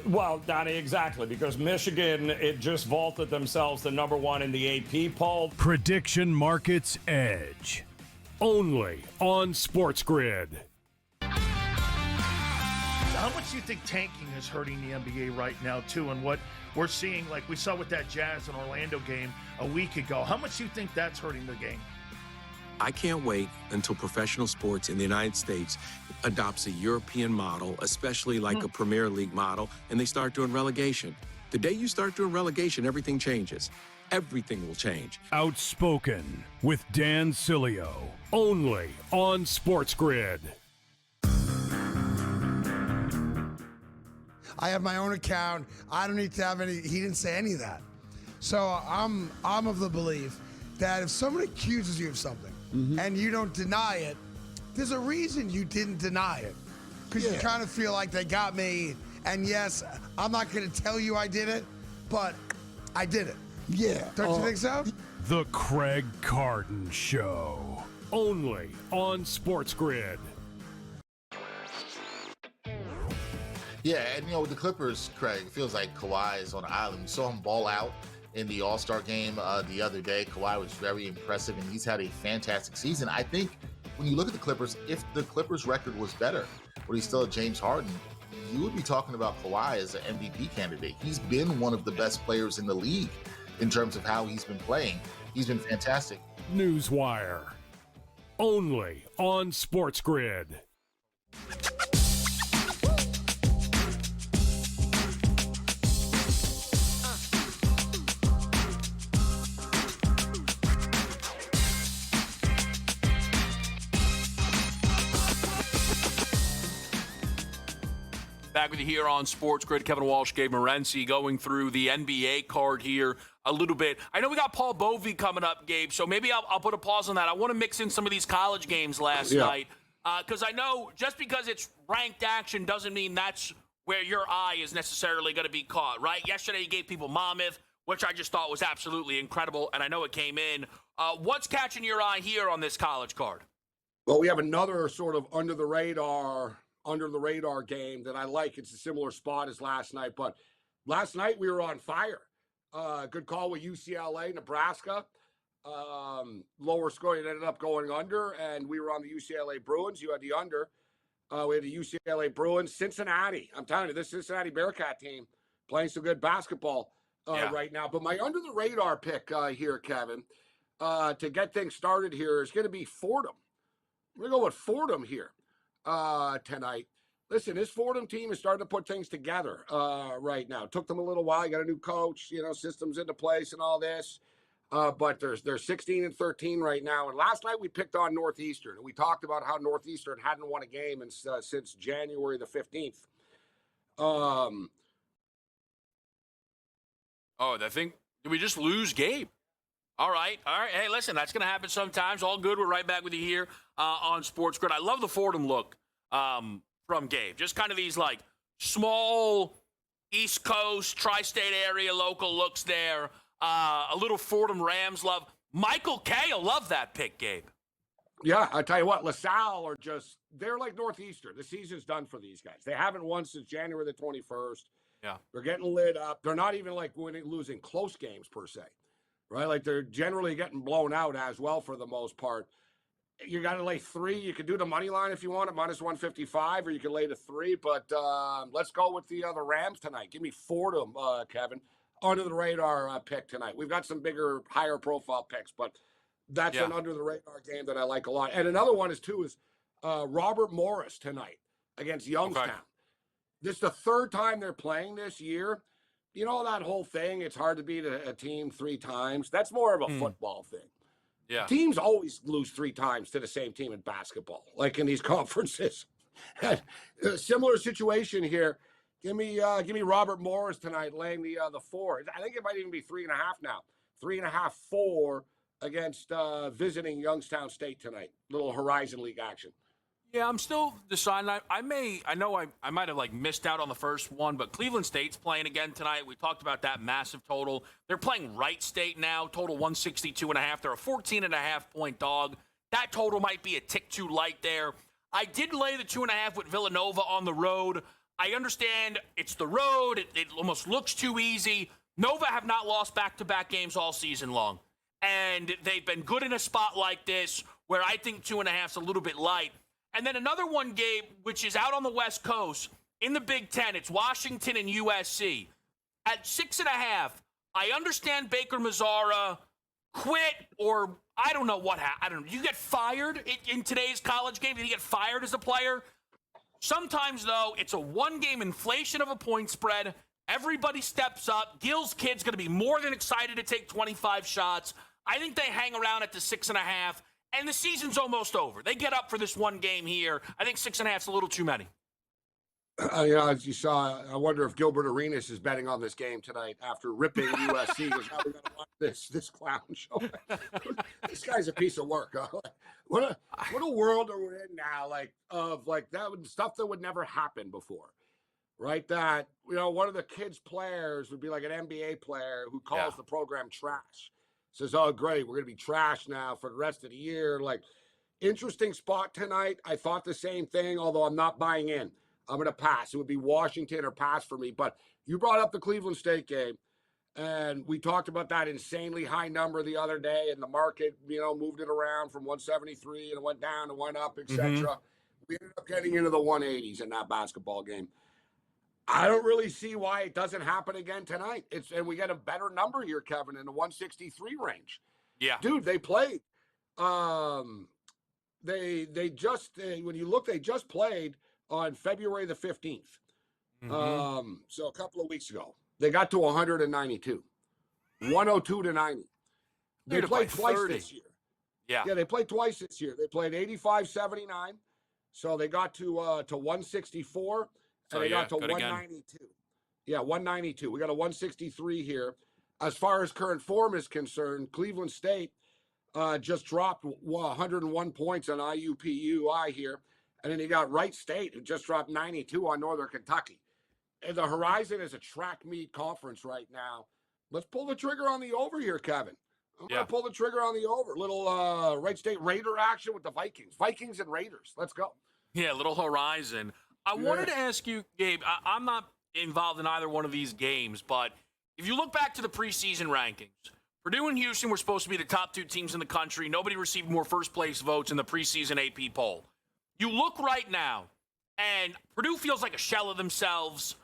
Speaker 7: Well, Donnie, exactly, because Michigan, it just vaulted themselves to number one in the AP poll.
Speaker 3: Prediction Markets Edge. Only on SportsGrid.
Speaker 8: How much do you think tanking is hurting the NBA right now, too? And what we're seeing, like we saw with that Jazz and Orlando game a week ago, how much do you think that's hurting the game?
Speaker 9: I can't wait until professional sports in the United States adopts a European model, especially like a Premier League model, and they start doing relegation. The day you start doing relegation, everything changes. Everything will change.
Speaker 3: Outspoken with Dan Cilio. Only on SportsGrid.
Speaker 10: I have my own account. I don't need to have any. He didn't say any of that. So I'm of the belief that if someone accuses you of something and you don't deny it, there's a reason you didn't deny it. Because you kind of feel like they got me. And yes, I'm not going to tell you I did it, but I did it.
Speaker 5: Yeah.
Speaker 10: Don't you think so?
Speaker 3: The Craig Carton Show. Only on SportsGrid.
Speaker 11: Yeah, and with the Clippers, Craig, it feels like Kawhi is on the island. We saw him ball out in the All-Star game the other day. Kawhi was very impressive, and he's had a fantastic season. I think when you look at the Clippers, if the Clippers' record was better, but he's still James Harden, you would be talking about Kawhi as an MVP candidate. He's been one of the best players in the league in terms of how he's been playing. He's been fantastic.
Speaker 3: Newswire. Only on SportsGrid.
Speaker 4: Back with you here on Sports Grid. Kevin Walsh, Gabriel Morency, going through the NBA card here a little bit. I know we got Paul Bovey coming up, Gabe, so maybe I'll put a pause on that. I want to mix in some of these college games last night because I know just because it's ranked action doesn't mean that's where your eye is necessarily going to be caught, right? Yesterday you gave people Monmouth, which I just thought was absolutely incredible, and I know it came in. What's catching your eye here on this college card?
Speaker 5: Well, we have another sort of under the radar game that I like. It's a similar spot as last night, but last night we were on fire. Good call with UCLA, Nebraska. Lower score, it ended up going under, and we were on the UCLA Bruins. You had the under. We had the UCLA Bruins. Cincinnati. I'm telling you, this Cincinnati Bearcat team playing some good basketball right now. But my under the radar pick here, Kevin, to get things started here is going to be Fordham. We're going to go with Fordham here tonight. Listen, this Fordham team is starting to put things together right now. It took them a little while. You got a new coach, systems into place and all this. But they're 16-13 right now. And last night we picked on Northeastern. And we talked about how Northeastern hadn't won a game since January the 15th.
Speaker 4: Did we just lose Gabe? All right. Hey, listen, that's going to happen sometimes. All good. We're right back with you here on Sports Grid. I love the Fordham look from Gabe. Just kind of these, small East Coast, tri-state area local looks there. A little Fordham Rams love. Michael K. will love that pick, Gabe.
Speaker 5: Yeah, I tell you what, LaSalle they're like Northeastern. The season's done for these guys. They haven't won since January the 21st.
Speaker 4: Yeah.
Speaker 5: They're getting lit up. They're not even losing close games per se. Right? They're generally getting blown out as well for the most part. You got to lay 3. You could do the money line if you want at -155, or you can lay the 3. But let's go with the Rams tonight. Give me Fordham, Kevin, under the radar pick tonight. We've got some bigger, higher profile picks, but that's an under the radar game that I like a lot. And another one is Robert Morris tonight against Youngstown. Okay. This is the 3rd time they're playing this year. You know that whole thing, it's hard to beat a team 3 times. That's more of a football thing.
Speaker 4: Yeah.
Speaker 5: Teams always lose 3 times to the same team in basketball, like in these conferences. Similar situation here. Give me Robert Morris tonight laying the 4. I think it might even be 3.5 now. 3.5, 4 against visiting Youngstown State tonight. Little Horizon League action.
Speaker 4: Yeah, I'm still deciding. I might have like missed out on the first one, but Cleveland State's playing again tonight. We talked about that massive total. They're playing Wright State now, total 162.5. They're a 14.5-point dog. That total might be a tick too light there. I did lay the 2.5 with Villanova on the road. I understand it's the road. It almost looks too easy. Nova have not lost back-to-back games all season long, and they've been good in a spot like this where I think 2.5 is a little bit light. And then another one, Gabe, which is out on the West Coast in the Big Ten. It's Washington and USC. At 6.5, I understand Baker Mazzara quit, or I don't know what happened. I don't know. You get fired in today's college game? Did he get fired as a player? Sometimes, though, it's a one-game inflation of a point spread. Everybody steps up. Gill's kid's going to be more than excited to take 25 shots. I think they hang around at the 6.5. And the season's almost over. They get up for this one game here. I think 6.5 is a little too many.
Speaker 5: As you saw, I wonder if Gilbert Arenas is betting on this game tonight after ripping USC. Because now we're going to watch this clown show. This guy's a piece of work. Huh? What a world are we in now? Stuff that would never happen before, right? That one of the kids' players would be like an NBA player who calls the program trash. Says, oh, great, we're going to be trash now for the rest of the year. Like, interesting spot tonight. I thought the same thing, although I'm not buying in. I'm going to pass. It would be Washington or pass for me. But you brought up the Cleveland State game, and we talked about that insanely high number the other day, and the market, moved it around from 173, and it went down and went up, etc. Mm-hmm. We ended up getting into the 180s in that basketball game. I don't really see why it doesn't happen again tonight. And we get a better number here, Kevin, in the 163 range. Yeah, dude, they played. They just played on February the 15th. Mm-hmm. So a couple of weeks ago, they got to 192, 102 to 90. They played twice 30. This year. Yeah, they played twice this year. They played 85-79, so they got to 164. And they got to 192. Yeah, 192. We got a 163 here. As far as current form is concerned, Cleveland State just dropped 101 points on IUPUI here. And then you got Wright State, who just dropped 92 on Northern Kentucky. And the Horizon is a track meet conference right now. Let's pull the trigger on the over here, Kevin. I'm going to pull the trigger on the over. Little Wright State Raider action with the Vikings. Vikings and Raiders. Let's go.
Speaker 4: Yeah, little Horizon. I wanted to ask you, Gabe, I'm not involved in either one of these games, but if you look back to the preseason rankings, Purdue and Houston were supposed to be the top two teams in the country. Nobody received more first-place votes in the preseason AP poll. You look right now, and Purdue feels like a shell of themselves.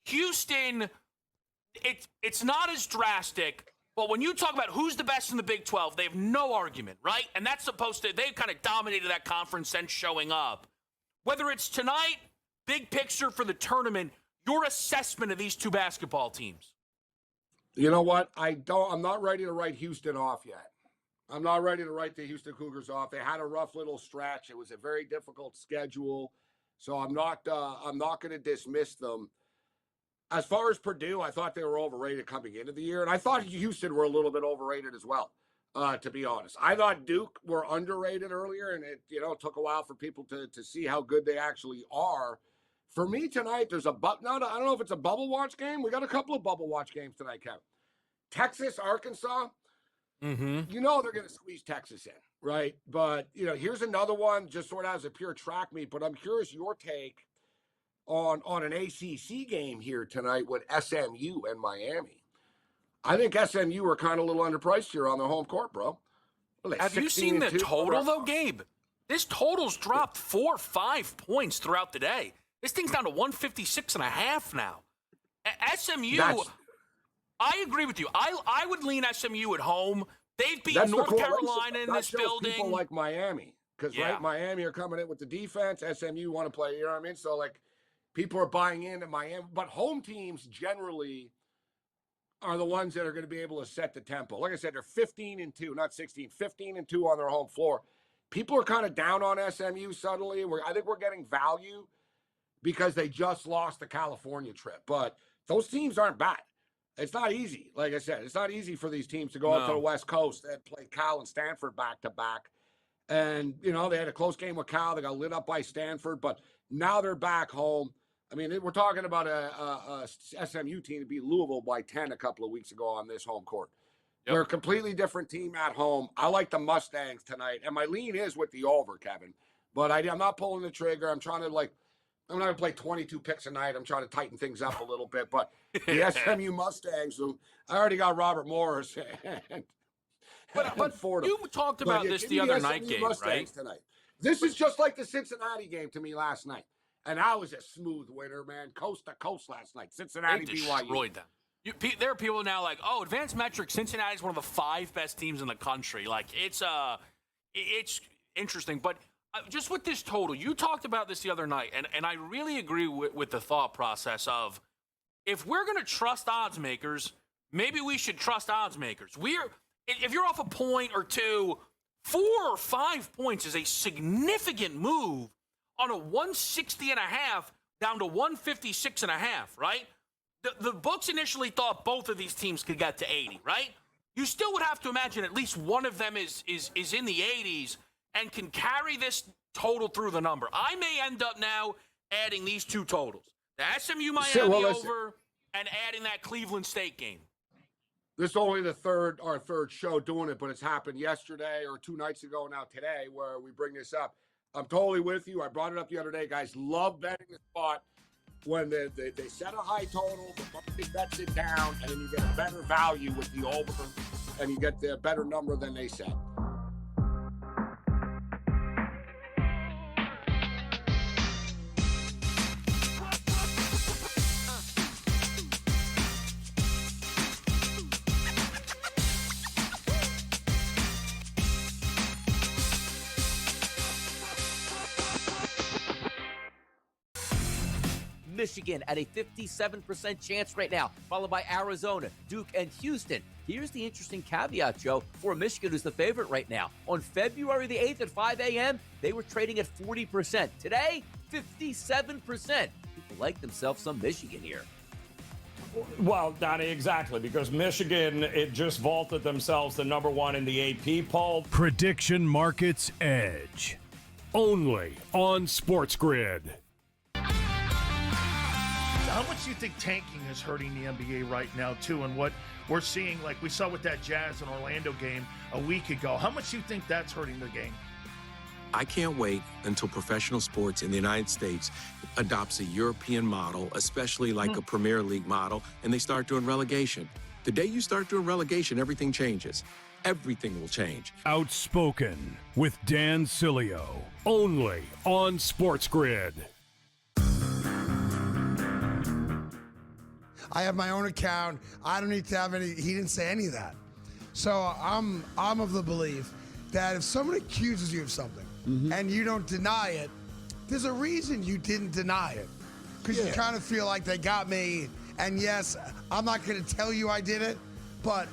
Speaker 4: Houston, it's not as drastic, but when you talk about who's the best in the Big 12, they have no argument, right? And that's they've kind of dominated that conference since showing up. Whether it's tonight, big picture for the tournament, your assessment of these two basketball teams.
Speaker 5: You know what? I'm not ready to write Houston off yet. I'm not ready to write the Houston Cougars off. They had a rough little stretch. It was a very difficult schedule. So I'm not going to dismiss them. As far as Purdue, I thought they were overrated coming into the year. And I thought Houston were a little bit overrated as well, to be honest. I thought Duke were underrated earlier, and it took a while for people to see how good they actually are. For me tonight, there's I don't know if it's a bubble watch game. We got a couple of bubble watch games tonight, Kevin. Texas, Arkansas. Mm-hmm. They're going to squeeze Texas in, right? But, here's another one just sort of as a pure track meet. But I'm curious your take on an ACC game here tonight with SMU and Miami. I think SMU are kind of a little underpriced here on their home court, bro.
Speaker 4: Have you seen the total, though, Gabe? This total's dropped 4 or 5 points throughout the day. This thing's down to 156.5 now. SMU, I agree with you. I would lean SMU at home. They've beaten North Carolina in this building.
Speaker 5: People like Miami, because Miami are coming in with the defense. SMU want to play. You know what I mean? So people are buying into Miami, but home teams generally are the ones that are going to be able to set the tempo. Like I said, they're 15-2, not 16, 15-2 on their home floor. People are kind of down on SMU suddenly. I think we're getting value because they just lost the California trip. But those teams aren't bad. It's not easy. Like I said, it's not easy for these teams to go up to the West Coast and play Cal and Stanford back-to-back And, you know, they had a close game with Cal. They got lit up by Stanford, but now they're back home. I mean, we're talking about a SMU team to beat Louisville by 10 a couple of weeks ago on this home court. Yep. They're a completely different team at home. I like the Mustangs tonight, and my lean is with the over, Kevin. But I'm not pulling the trigger. I'm not going to play 22 picks a night. I'm trying to tighten things up a little bit. But the SMU Mustangs, I already got Robert Morris.
Speaker 4: But you talked about this the other night game, right?
Speaker 5: Tonight. This is just like the Cincinnati game to me last night. And I was a smooth winner, man. Coast to coast last night. Cincinnati,
Speaker 4: they destroyed
Speaker 5: BYU.
Speaker 4: Them. There are people now like, oh, advanced metrics, Cincinnati's one of the 5 best teams in the country. Like, it's interesting. But just with this total, you talked about this the other night, and I really agree with the thought process of, if we're going to trust odds makers, maybe we should trust odds makers. If you're off a point or two, 4 or 5 points is a significant move on a 160.5 down to 156.5, right? The books initially thought both of these teams could get to 80, right? You still would have to imagine at least one of them is in the 80s and can carry this total through the number. I may end up now adding these two totals. The SMU Miami over and adding that Cleveland State game.
Speaker 5: This is only our third show doing it, but it's happened yesterday or 2 nights ago now today where we bring this up. I'm totally with you. I brought it up the other day. Guys love betting the spot when they set a high total, the market bets it down, and then you get a better value with the over, and you get the better number than they set.
Speaker 6: Michigan at a 57% chance right now, followed by Arizona, Duke, and Houston. Here's the interesting caveat, Joe, for Michigan, who's the favorite right now. On February the 8th at 5 a.m., they were trading at 40%. Today, 57%. People like themselves some Michigan here.
Speaker 7: Well, Donnie, exactly, because Michigan, it just vaulted themselves to number 1 in the AP poll.
Speaker 3: Prediction Markets Edge. Only on SportsGrid.
Speaker 8: How much do you think tanking is hurting the NBA right now, too? And what we're seeing, like we saw with that Jazz and Orlando game a week ago, how much do you think that's hurting the game?
Speaker 9: I can't wait until professional sports in the United States adopts a European model, especially like a Premier League model, and they start doing relegation. The day you start doing relegation, everything changes. Everything will change.
Speaker 3: Outspoken with Dan Cilio. Only on SportsGrid.
Speaker 10: I have my own account. I don't need to have any. He didn't say any of that. So I'm of the belief that if someone accuses you of something and you don't deny it, there's a reason you didn't deny it. Because you kind of feel like they got me. And yes, I'm not going to tell you I did it, but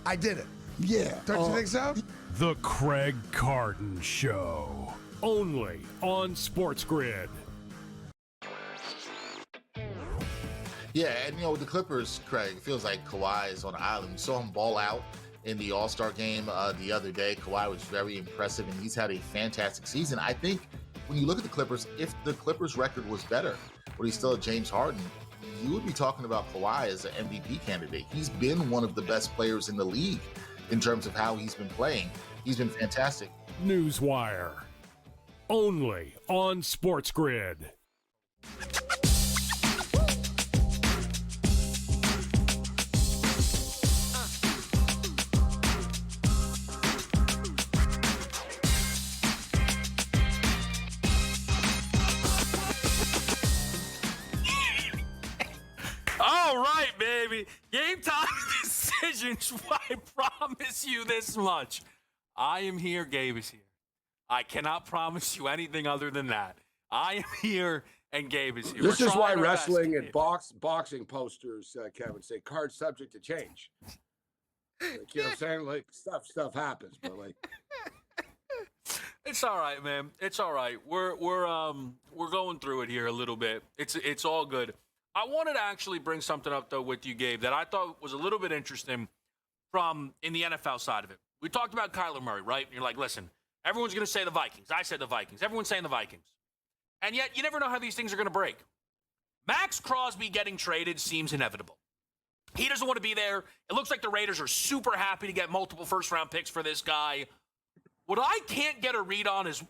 Speaker 10: I did it. Yeah. Don't you think so?
Speaker 3: The Craig Carton Show. Only on SportsGrid.
Speaker 11: Yeah, and you know, with the Clippers, Craig, it feels like Kawhi is on an island. We saw him ball out in the All-Star game the other day. Kawhi was very impressive, and he's had a fantastic season. I think when you look at the Clippers, if the Clippers' record was better, but he's still James Harden, you would be talking about Kawhi as an MVP candidate. He's been one of the best players in the league in terms of how he's been playing. He's been fantastic.
Speaker 3: Newswire. Only on SportsGrid.
Speaker 4: All right, baby. Game time decisions. I promise you this much. I am here. Gabe is here. I cannot promise you anything other than that. I am here, and Gabe is here.
Speaker 5: This is why wrestling and boxing posters, Kevin, say card subject to change. Like, you know what I'm saying? Like, stuff happens, but like.
Speaker 4: It's all right, man. It's all right. We're going through it here a little bit. It's all good. I wanted to actually bring something up, though, with you, Gabe, that I thought was a little bit interesting from in the NFL side of it. We talked about Kyler Murray, right? You're like, listen, Everyone's going to say the Vikings. I said the Vikings. Everyone's saying the Vikings. And yet, you never know how these things are going to break. Max Crosby getting traded seems inevitable. He doesn't want to be there. It looks like the Raiders are super happy to get multiple first-round picks for this guy. What I can't get a read on is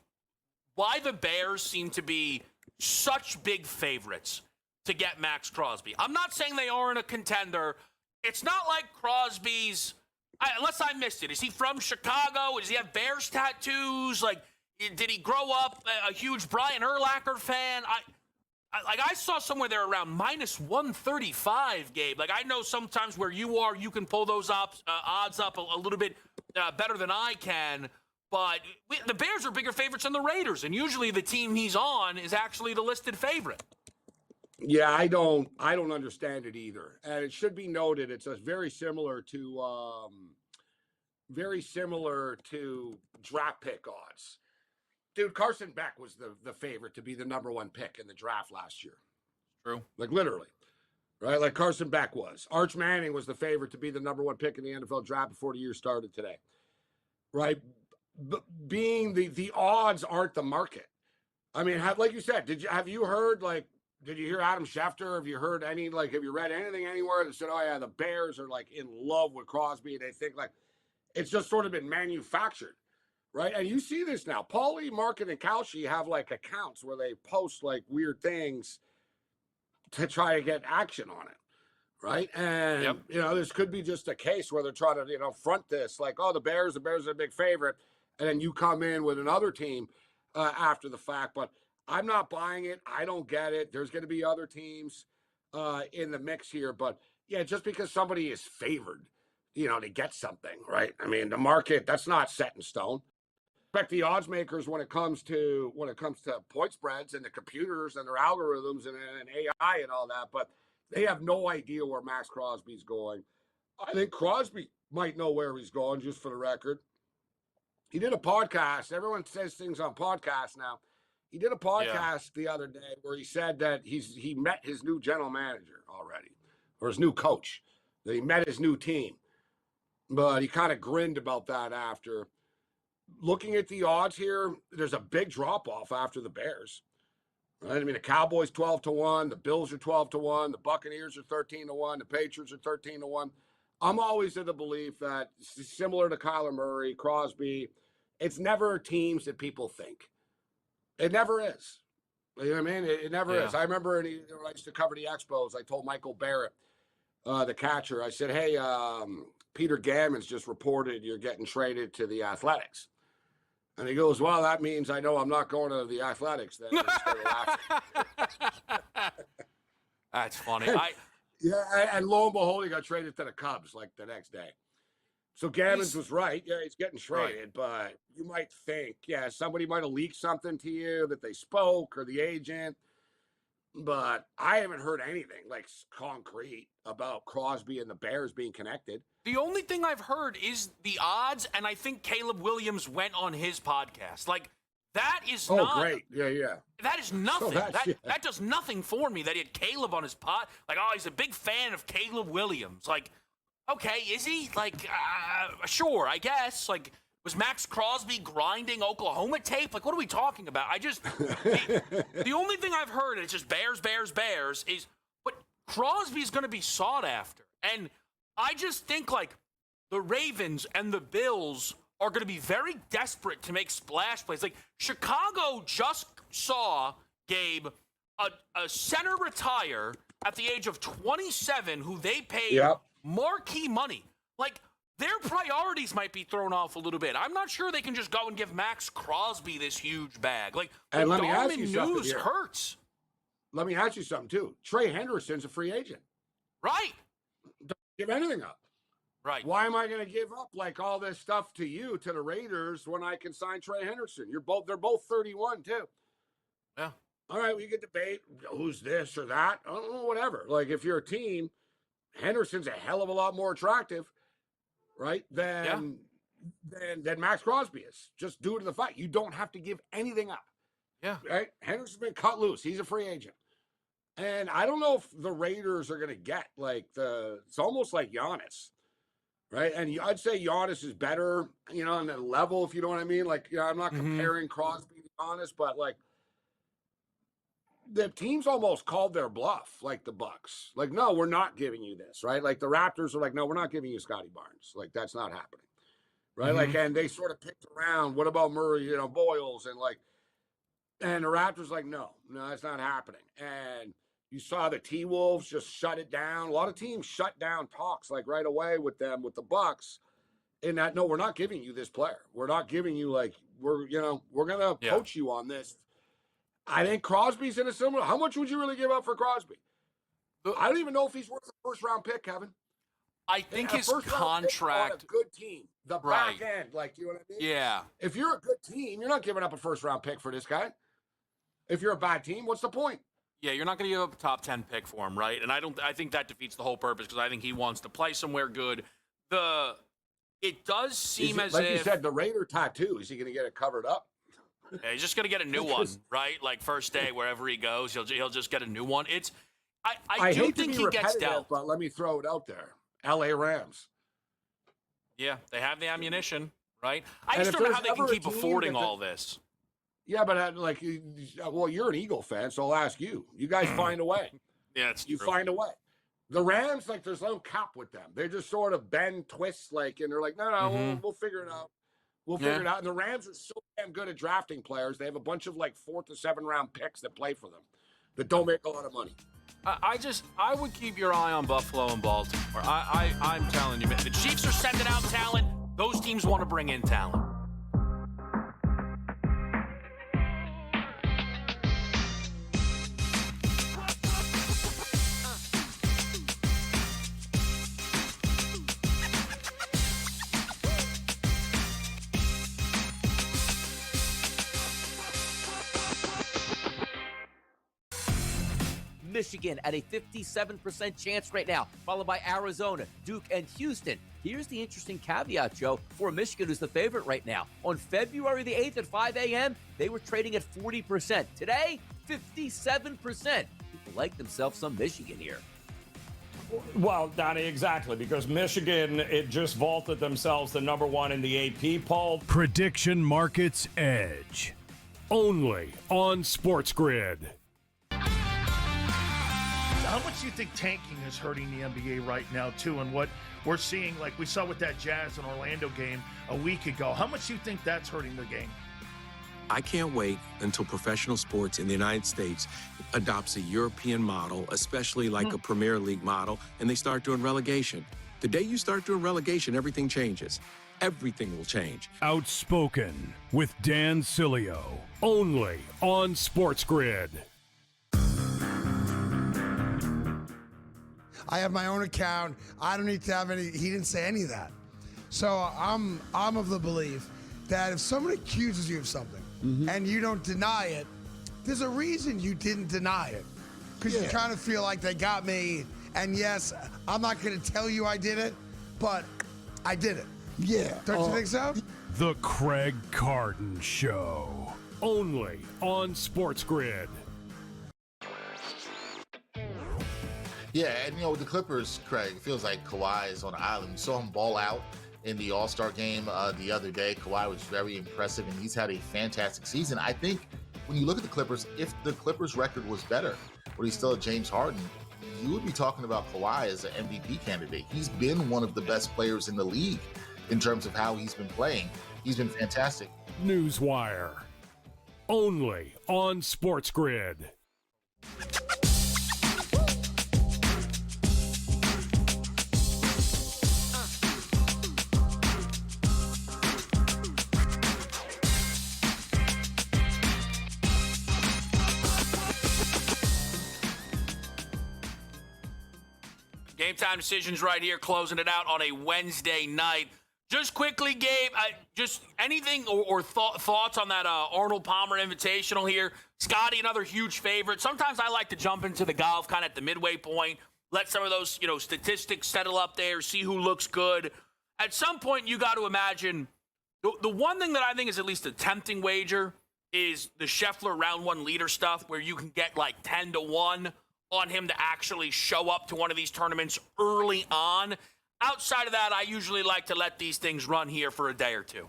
Speaker 4: why the Bears seem to be such big favorites to get Max Crosby. I'm not saying they aren't a contender. It's not like Crosby's, unless I missed it. Is he from Chicago? Does he have Bears tattoos? Like, did he grow up a huge Brian Urlacher fan? I saw somewhere there around minus 135, Gabe. Like, I know sometimes where you are, you can pull those odds up a little bit better than I can. But the Bears are bigger favorites than the Raiders, and usually the team he's on is actually the listed favorite.
Speaker 5: Yeah, I don't understand it either. And it should be noted, it's very similar to draft pick odds. Dude, Carson Beck was the favorite to be the number one pick in the draft last year.
Speaker 4: True.
Speaker 5: Like, literally. Right? Like Carson Beck was. Arch Manning was the favorite to be the number one pick in the NFL draft before the year started today. Right? Being the odds aren't the market. I mean, like you said, have you heard, like, did you hear Adam Schefter? Have you heard have you read anything anywhere that said, oh yeah, the Bears are like in love with Crosby and they think like it's just sort of been manufactured, right? And you see this now. Paulie, Markin, and Kalshi have like accounts where they post like weird things to try to get action on it, right? And, this could be just a case where they're trying to, front this like, oh, the Bears are a big favorite. And then you come in with another team after the fact. But I'm not buying it. I don't get it. There's going to be other teams in the mix here. But, yeah, just because somebody is favored, to get something, right? I mean, the market, that's not set in stone. In fact, the odds makers when it comes to point spreads and the computers and their algorithms and AI and all that, but they have no idea where Max Crosby's going. I think Crosby might know where he's going, just for the record. He did a podcast. Everyone says things on podcasts now. He did a podcast the other day where he said that he met his new general manager already, or his new coach. That he met his new team. But he kind of grinned about that after. Looking at the odds here, there's a big drop-off after the Bears. Right? I mean, the Cowboys 12-1, the Bills are 12-1, the Buccaneers are 13-1, the Patriots are 13-1. I'm always of the belief that, similar to Kyler Murray, Crosby, it's never teams that people think. It never is. You know what I mean? It never is. I remember when I used to cover the Expos, I told Michael Barrett, the catcher, I said, hey, Peter Gammons just reported you're getting traded to the Athletics. And he goes, well, that means I know I'm not going to the Athletics then.
Speaker 4: That's funny.
Speaker 5: And lo and behold, he got traded to the Cubs like the next day. So Gammons was right. Yeah, he's getting traded, but you might think, somebody might have leaked something to you that they spoke or the agent. But I haven't heard anything like concrete about Crosby and the Bears being connected.
Speaker 4: The only thing I've heard is the odds, and I think Caleb Williams went on his podcast. Like, that is not...
Speaker 5: Oh, great. Yeah.
Speaker 4: That is nothing. That does nothing for me that he had Caleb on his pod. Like, oh, he's a big fan of Caleb Williams. Like, okay, is he? Like, sure, I guess. Like, was Max Crosby grinding Oklahoma tape? Like, what are we talking about? The only thing I've heard, and it's just Bears, is, but Crosby's going to be sought after. And I just think, like, the Ravens and the Bills are going to be very desperate to make splash plays. Like, Chicago just saw, Gabe, a center retire at the age of 27 who they paid marquee money. Like, their priorities might be thrown off a little bit. I'm not sure they can just go and give Max Crosby this huge bag. Like,
Speaker 5: and let me ask
Speaker 4: Darwin
Speaker 5: you something
Speaker 4: news
Speaker 5: here.
Speaker 4: hurts.
Speaker 5: Let me ask you something, too. Trey Henderson's a free agent.
Speaker 4: Right.
Speaker 5: Don't give anything up.
Speaker 4: Right.
Speaker 5: Why am I going to give up like all this stuff to you, to the Raiders, when I can sign Trey Henderson? They're both 31 too.
Speaker 4: Yeah.
Speaker 5: All right, we can debate who's this or that. Oh, whatever. Like, if you're a team, Henderson's a hell of a lot more attractive, right? Than Max Crosby is. Just due to the fact you don't have to give anything up.
Speaker 4: Yeah.
Speaker 5: Right? Henderson's been cut loose. He's a free agent. And I don't know if the Raiders are going to get like it's almost like Giannis. right? And I'd say Giannis is better, on that level, if you know what I mean. Like, I'm not comparing Crosby to Giannis, but like the teams almost called their bluff, like the Bucks. Like, no, we're not giving you this, right? Like the Raptors are like, no, we're not giving you Scotty Barnes. Like, that's not happening, right? Like, and they sort of picked around. What about Murray? Boyles and the Raptors like, no, that's not happening. And you saw the T-Wolves just shut it down. A lot of teams shut down talks like right away with them, with the Bucks. In that, no, we're not giving you this player. We're not giving you we're going to poach you on this. I think Crosby's in a similar. How much would you really give up for Crosby? I don't even know if he's worth a first-round pick, Kevin.
Speaker 4: I think his contract.
Speaker 5: A good team, the back end, you know what I mean?
Speaker 4: Yeah.
Speaker 5: If you're a good team, you're not giving up a first-round pick for this guy. If you're a bad team, what's the point?
Speaker 4: Yeah, you're not going to give up a top 10 pick for him, right? And I think that defeats the whole purpose because I think he wants to play somewhere good. It does seem as
Speaker 5: like you said, the Raider tattoo. Is he going to get it covered up?
Speaker 4: Yeah, he's just going to get a new one, right? Like first day, wherever he goes, he'll just get a new one. I do think he gets dealt.
Speaker 5: But let me throw it out there. L.A. Rams.
Speaker 4: Yeah, they have the ammunition, right? I just don't know how they can keep affording all this.
Speaker 5: Yeah, but you're an Eagle fan, so I'll ask you. You guys find a way.
Speaker 4: Yeah, it's
Speaker 5: you
Speaker 4: true.
Speaker 5: Find a way. The Rams, there's no cap with them. They just sort of bend, twist, and they're like, no, we'll figure it out. We'll figure it out. And the Rams are so damn good at drafting players. They have a bunch of 4th to 7th round picks that play for them that don't make a lot of money.
Speaker 4: I would keep your eye on Buffalo and Baltimore. I'm telling you, man, the Chiefs are sending out talent. Those teams want to bring in talent.
Speaker 6: Michigan at a 57% chance right now, followed by Arizona, Duke, and Houston. Here's the interesting caveat, Joe, for Michigan, who's the favorite right now. On February the 8th at 5 a.m., they were trading at 40%. Today, 57%. People like themselves some Michigan here.
Speaker 7: Well, Donnie, exactly, because Michigan, it just vaulted themselves to #1 in the AP poll.
Speaker 3: Prediction Markets Edge. Only on SportsGrid.
Speaker 8: How much do you think tanking is hurting the NBA right now, too? And what we're seeing, like we saw with that Jazz and Orlando game a week ago, how much do you think that's hurting the game?
Speaker 9: I can't wait until professional sports in the United States adopts a European model, especially like a Premier League model, and they start doing relegation. The day you start doing relegation, everything changes. Everything will change.
Speaker 3: Outspoken with Dan Cilio. Only on SportsGrid.
Speaker 10: I have my own account. I don't need to have any. He didn't say any of that. So I'm of the belief that if someone accuses you of something and you don't deny it, there's a reason you didn't deny it. Because you kind of feel like they got me. And yes, I'm not going to tell you I did it, but I did it.
Speaker 2: Yeah.
Speaker 10: Don't you think so?
Speaker 3: The Craig Carton Show. Only on SportsGrid.
Speaker 11: Yeah, and with the Clippers, Craig, it feels like Kawhi is on an island. We saw him ball out in the All-Star game the other day. Kawhi was very impressive, and he's had a fantastic season. I think when you look at the Clippers, if the Clippers' record was better, but he's still James Harden, you would be talking about Kawhi as an MVP candidate. He's been one of the best players in the league in terms of how he's been playing. He's been fantastic.
Speaker 3: Newswire. Only on SportsGrid.
Speaker 4: Game time decisions right here, closing it out on a Wednesday night. Just quickly, Gabe, just anything or thoughts on that Arnold Palmer Invitational here? Scotty, another huge favorite. Sometimes I like to jump into the golf kind of at the midway point, let some of those statistics settle up there, see who looks good. At some point, you got to imagine the one thing that I think is at least a tempting wager is the Scheffler round one leader stuff, where you can get like 10-1 on him to actually show up to one of these tournaments early on. Outside of that, I usually like to let these things run here for a day or two.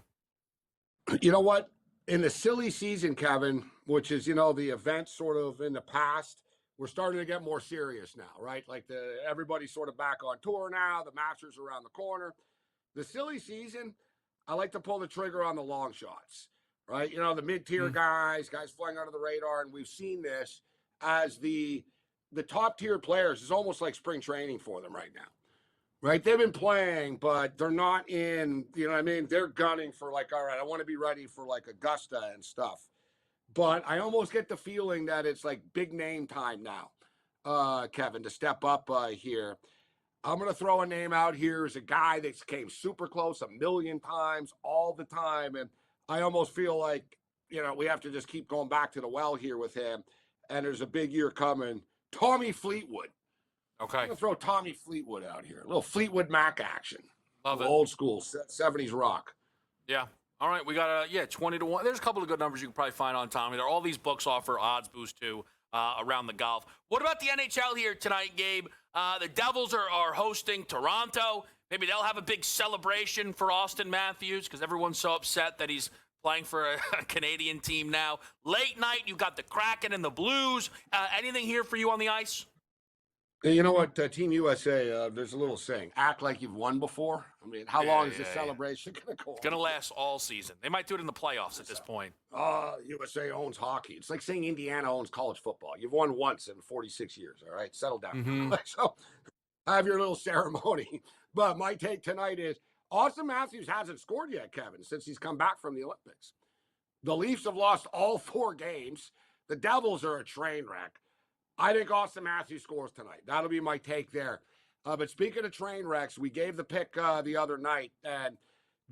Speaker 5: You know what? In the silly season, Kevin, which is, the event sort of in the past, we're starting to get more serious now, right? Like everybody's sort of back on tour now. The Masters are around the corner. The silly season, I like to pull the trigger on the long shots, right? The mid-tier guys flying under the radar, and we've seen this as the top-tier players is almost like spring training for them right now, right? They've been playing, but they're not in, They're gunning for all right, I want to be ready for Augusta and stuff. But I almost get the feeling that it's big name time now, Kevin, to step up here. I'm going to throw a name out here as a guy that came super close 1,000,000 times all the time. And I almost feel like, we have to just keep going back to the well here with him. And there's a big year coming. Tommy Fleetwood.
Speaker 4: Okay.
Speaker 5: I'm going to throw Tommy Fleetwood out here. A little Fleetwood Mac action.
Speaker 4: Love it.
Speaker 5: Old school 70s rock.
Speaker 4: Yeah. All right. We got 20 to 1. There's a couple of good numbers you can probably find on Tommy. All these books offer odds boost too around the golf. What about the NHL here tonight, Gabe? The Devils are hosting Toronto. Maybe they'll have a big celebration for Austin Matthews because everyone's so upset that he's playing for a Canadian team now. Late night, you've got the Kraken and the Blues. Anything here for you on the ice?
Speaker 5: You know what, Team USA, there's a little saying, act like you've won before. I mean, how long is this celebration going to go on?
Speaker 4: It's going to last all season. They might do it in the playoffs at this point.
Speaker 5: USA owns hockey. It's like saying Indiana owns college football. You've won once in 46 years, all right? Settle down. So have your little ceremony. But my take tonight is Austin Matthews hasn't scored yet, Kevin, since he's come back from the Olympics. The Leafs have lost all 4 games. The Devils are a train wreck. I think Austin Matthews scores tonight. That'll be my take there. But speaking of train wrecks, we gave the pick the other night, and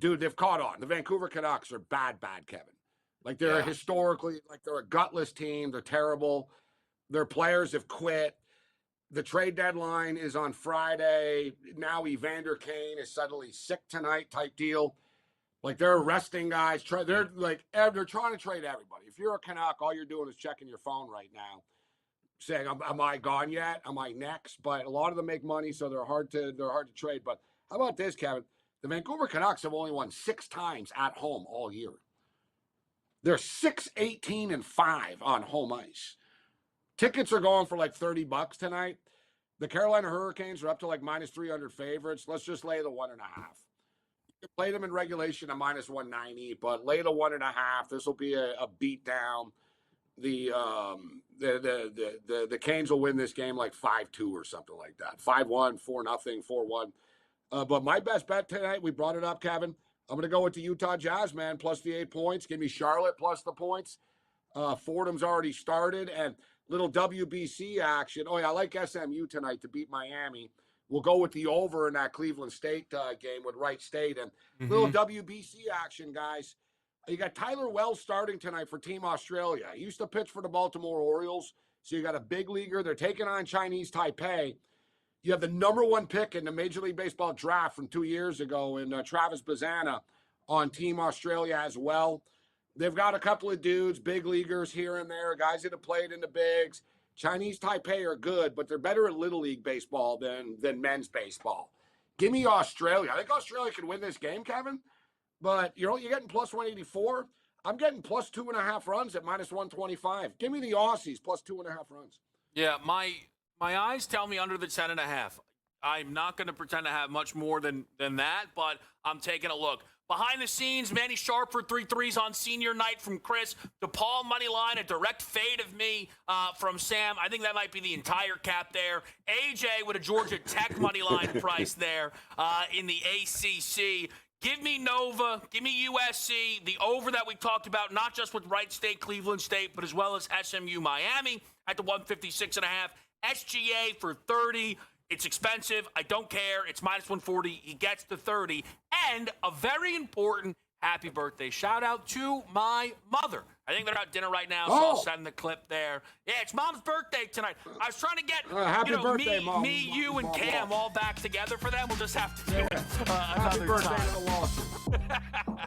Speaker 5: dude, they've caught on. The Vancouver Canucks are bad, Kevin. They're historically, they're a gutless team. They're terrible. Their players have quit. The trade deadline is on Friday. Now Evander Kane is suddenly sick tonight type deal. They're arresting guys. They're trying to trade everybody. If you're a Canuck, all you're doing is checking your phone right now, saying, am I gone yet? Am I next? But a lot of them make money, so they're hard to trade. But how about this, Kevin? The Vancouver Canucks have only won 6 times at home all year. They're 6-18-5 on home ice. Tickets are going for $30 tonight. The Carolina Hurricanes are up to minus 300 favorites. Let's just lay the 1.5. You can play them in regulation at minus 190, but lay the 1.5. This will be a beat down. The Canes will win this game 5-2 or something like that. 5-1, 4-0, 4-1. But my best bet tonight, we brought it up, Kevin. I'm going to go with the Utah Jazz, man, plus the 8 points. Give me Charlotte plus the points. Fordham's already started, and little WBC action. Oh, yeah, I like SMU tonight to beat Miami. We'll go with the over in that Cleveland State game with Wright State. And little WBC action, guys. You got Tyler Wells starting tonight for Team Australia. He used to pitch for the Baltimore Orioles. So you got a big leaguer. They're taking on Chinese Taipei. You have the #1 pick in the Major League Baseball draft from 2 years ago in Travis Bazzana on Team Australia as well. They've got a couple of dudes, big leaguers here and there, guys that have played in the bigs. Chinese Taipei are good, but they're better at Little League baseball than men's baseball. Give me Australia. I think Australia can win this game, Kevin. But, you're getting plus 184. I'm getting plus 2.5 runs at minus 125. Give me the Aussies plus 2.5 runs.
Speaker 4: Yeah, my eyes tell me under the 10.5. I'm not going to pretend to have much more than that, but I'm taking a look. Behind the scenes, Manny Sharp for 3 threes on senior night from Chris. DePaul money line, a direct fade of me from Sam. I think that might be the entire cap there. AJ with a Georgia Tech money line price there in the ACC. Give me Nova, give me USC, the over that we talked about, not just with Wright State, Cleveland State, but as well as SMU Miami at the 156.5. SGA for 30. It's expensive. I don't care. It's minus 140. He gets the 30. And a very important happy birthday shout out to my mother. I think they're at dinner right now, so I'll send the clip there. Yeah, it's Mom's birthday tonight. I was trying to get
Speaker 5: birthday, Mom.
Speaker 4: me, you, and Cam all back together for them. We'll just have to do it
Speaker 5: Happy
Speaker 4: another
Speaker 5: birthday
Speaker 4: time.
Speaker 5: to the Walsh.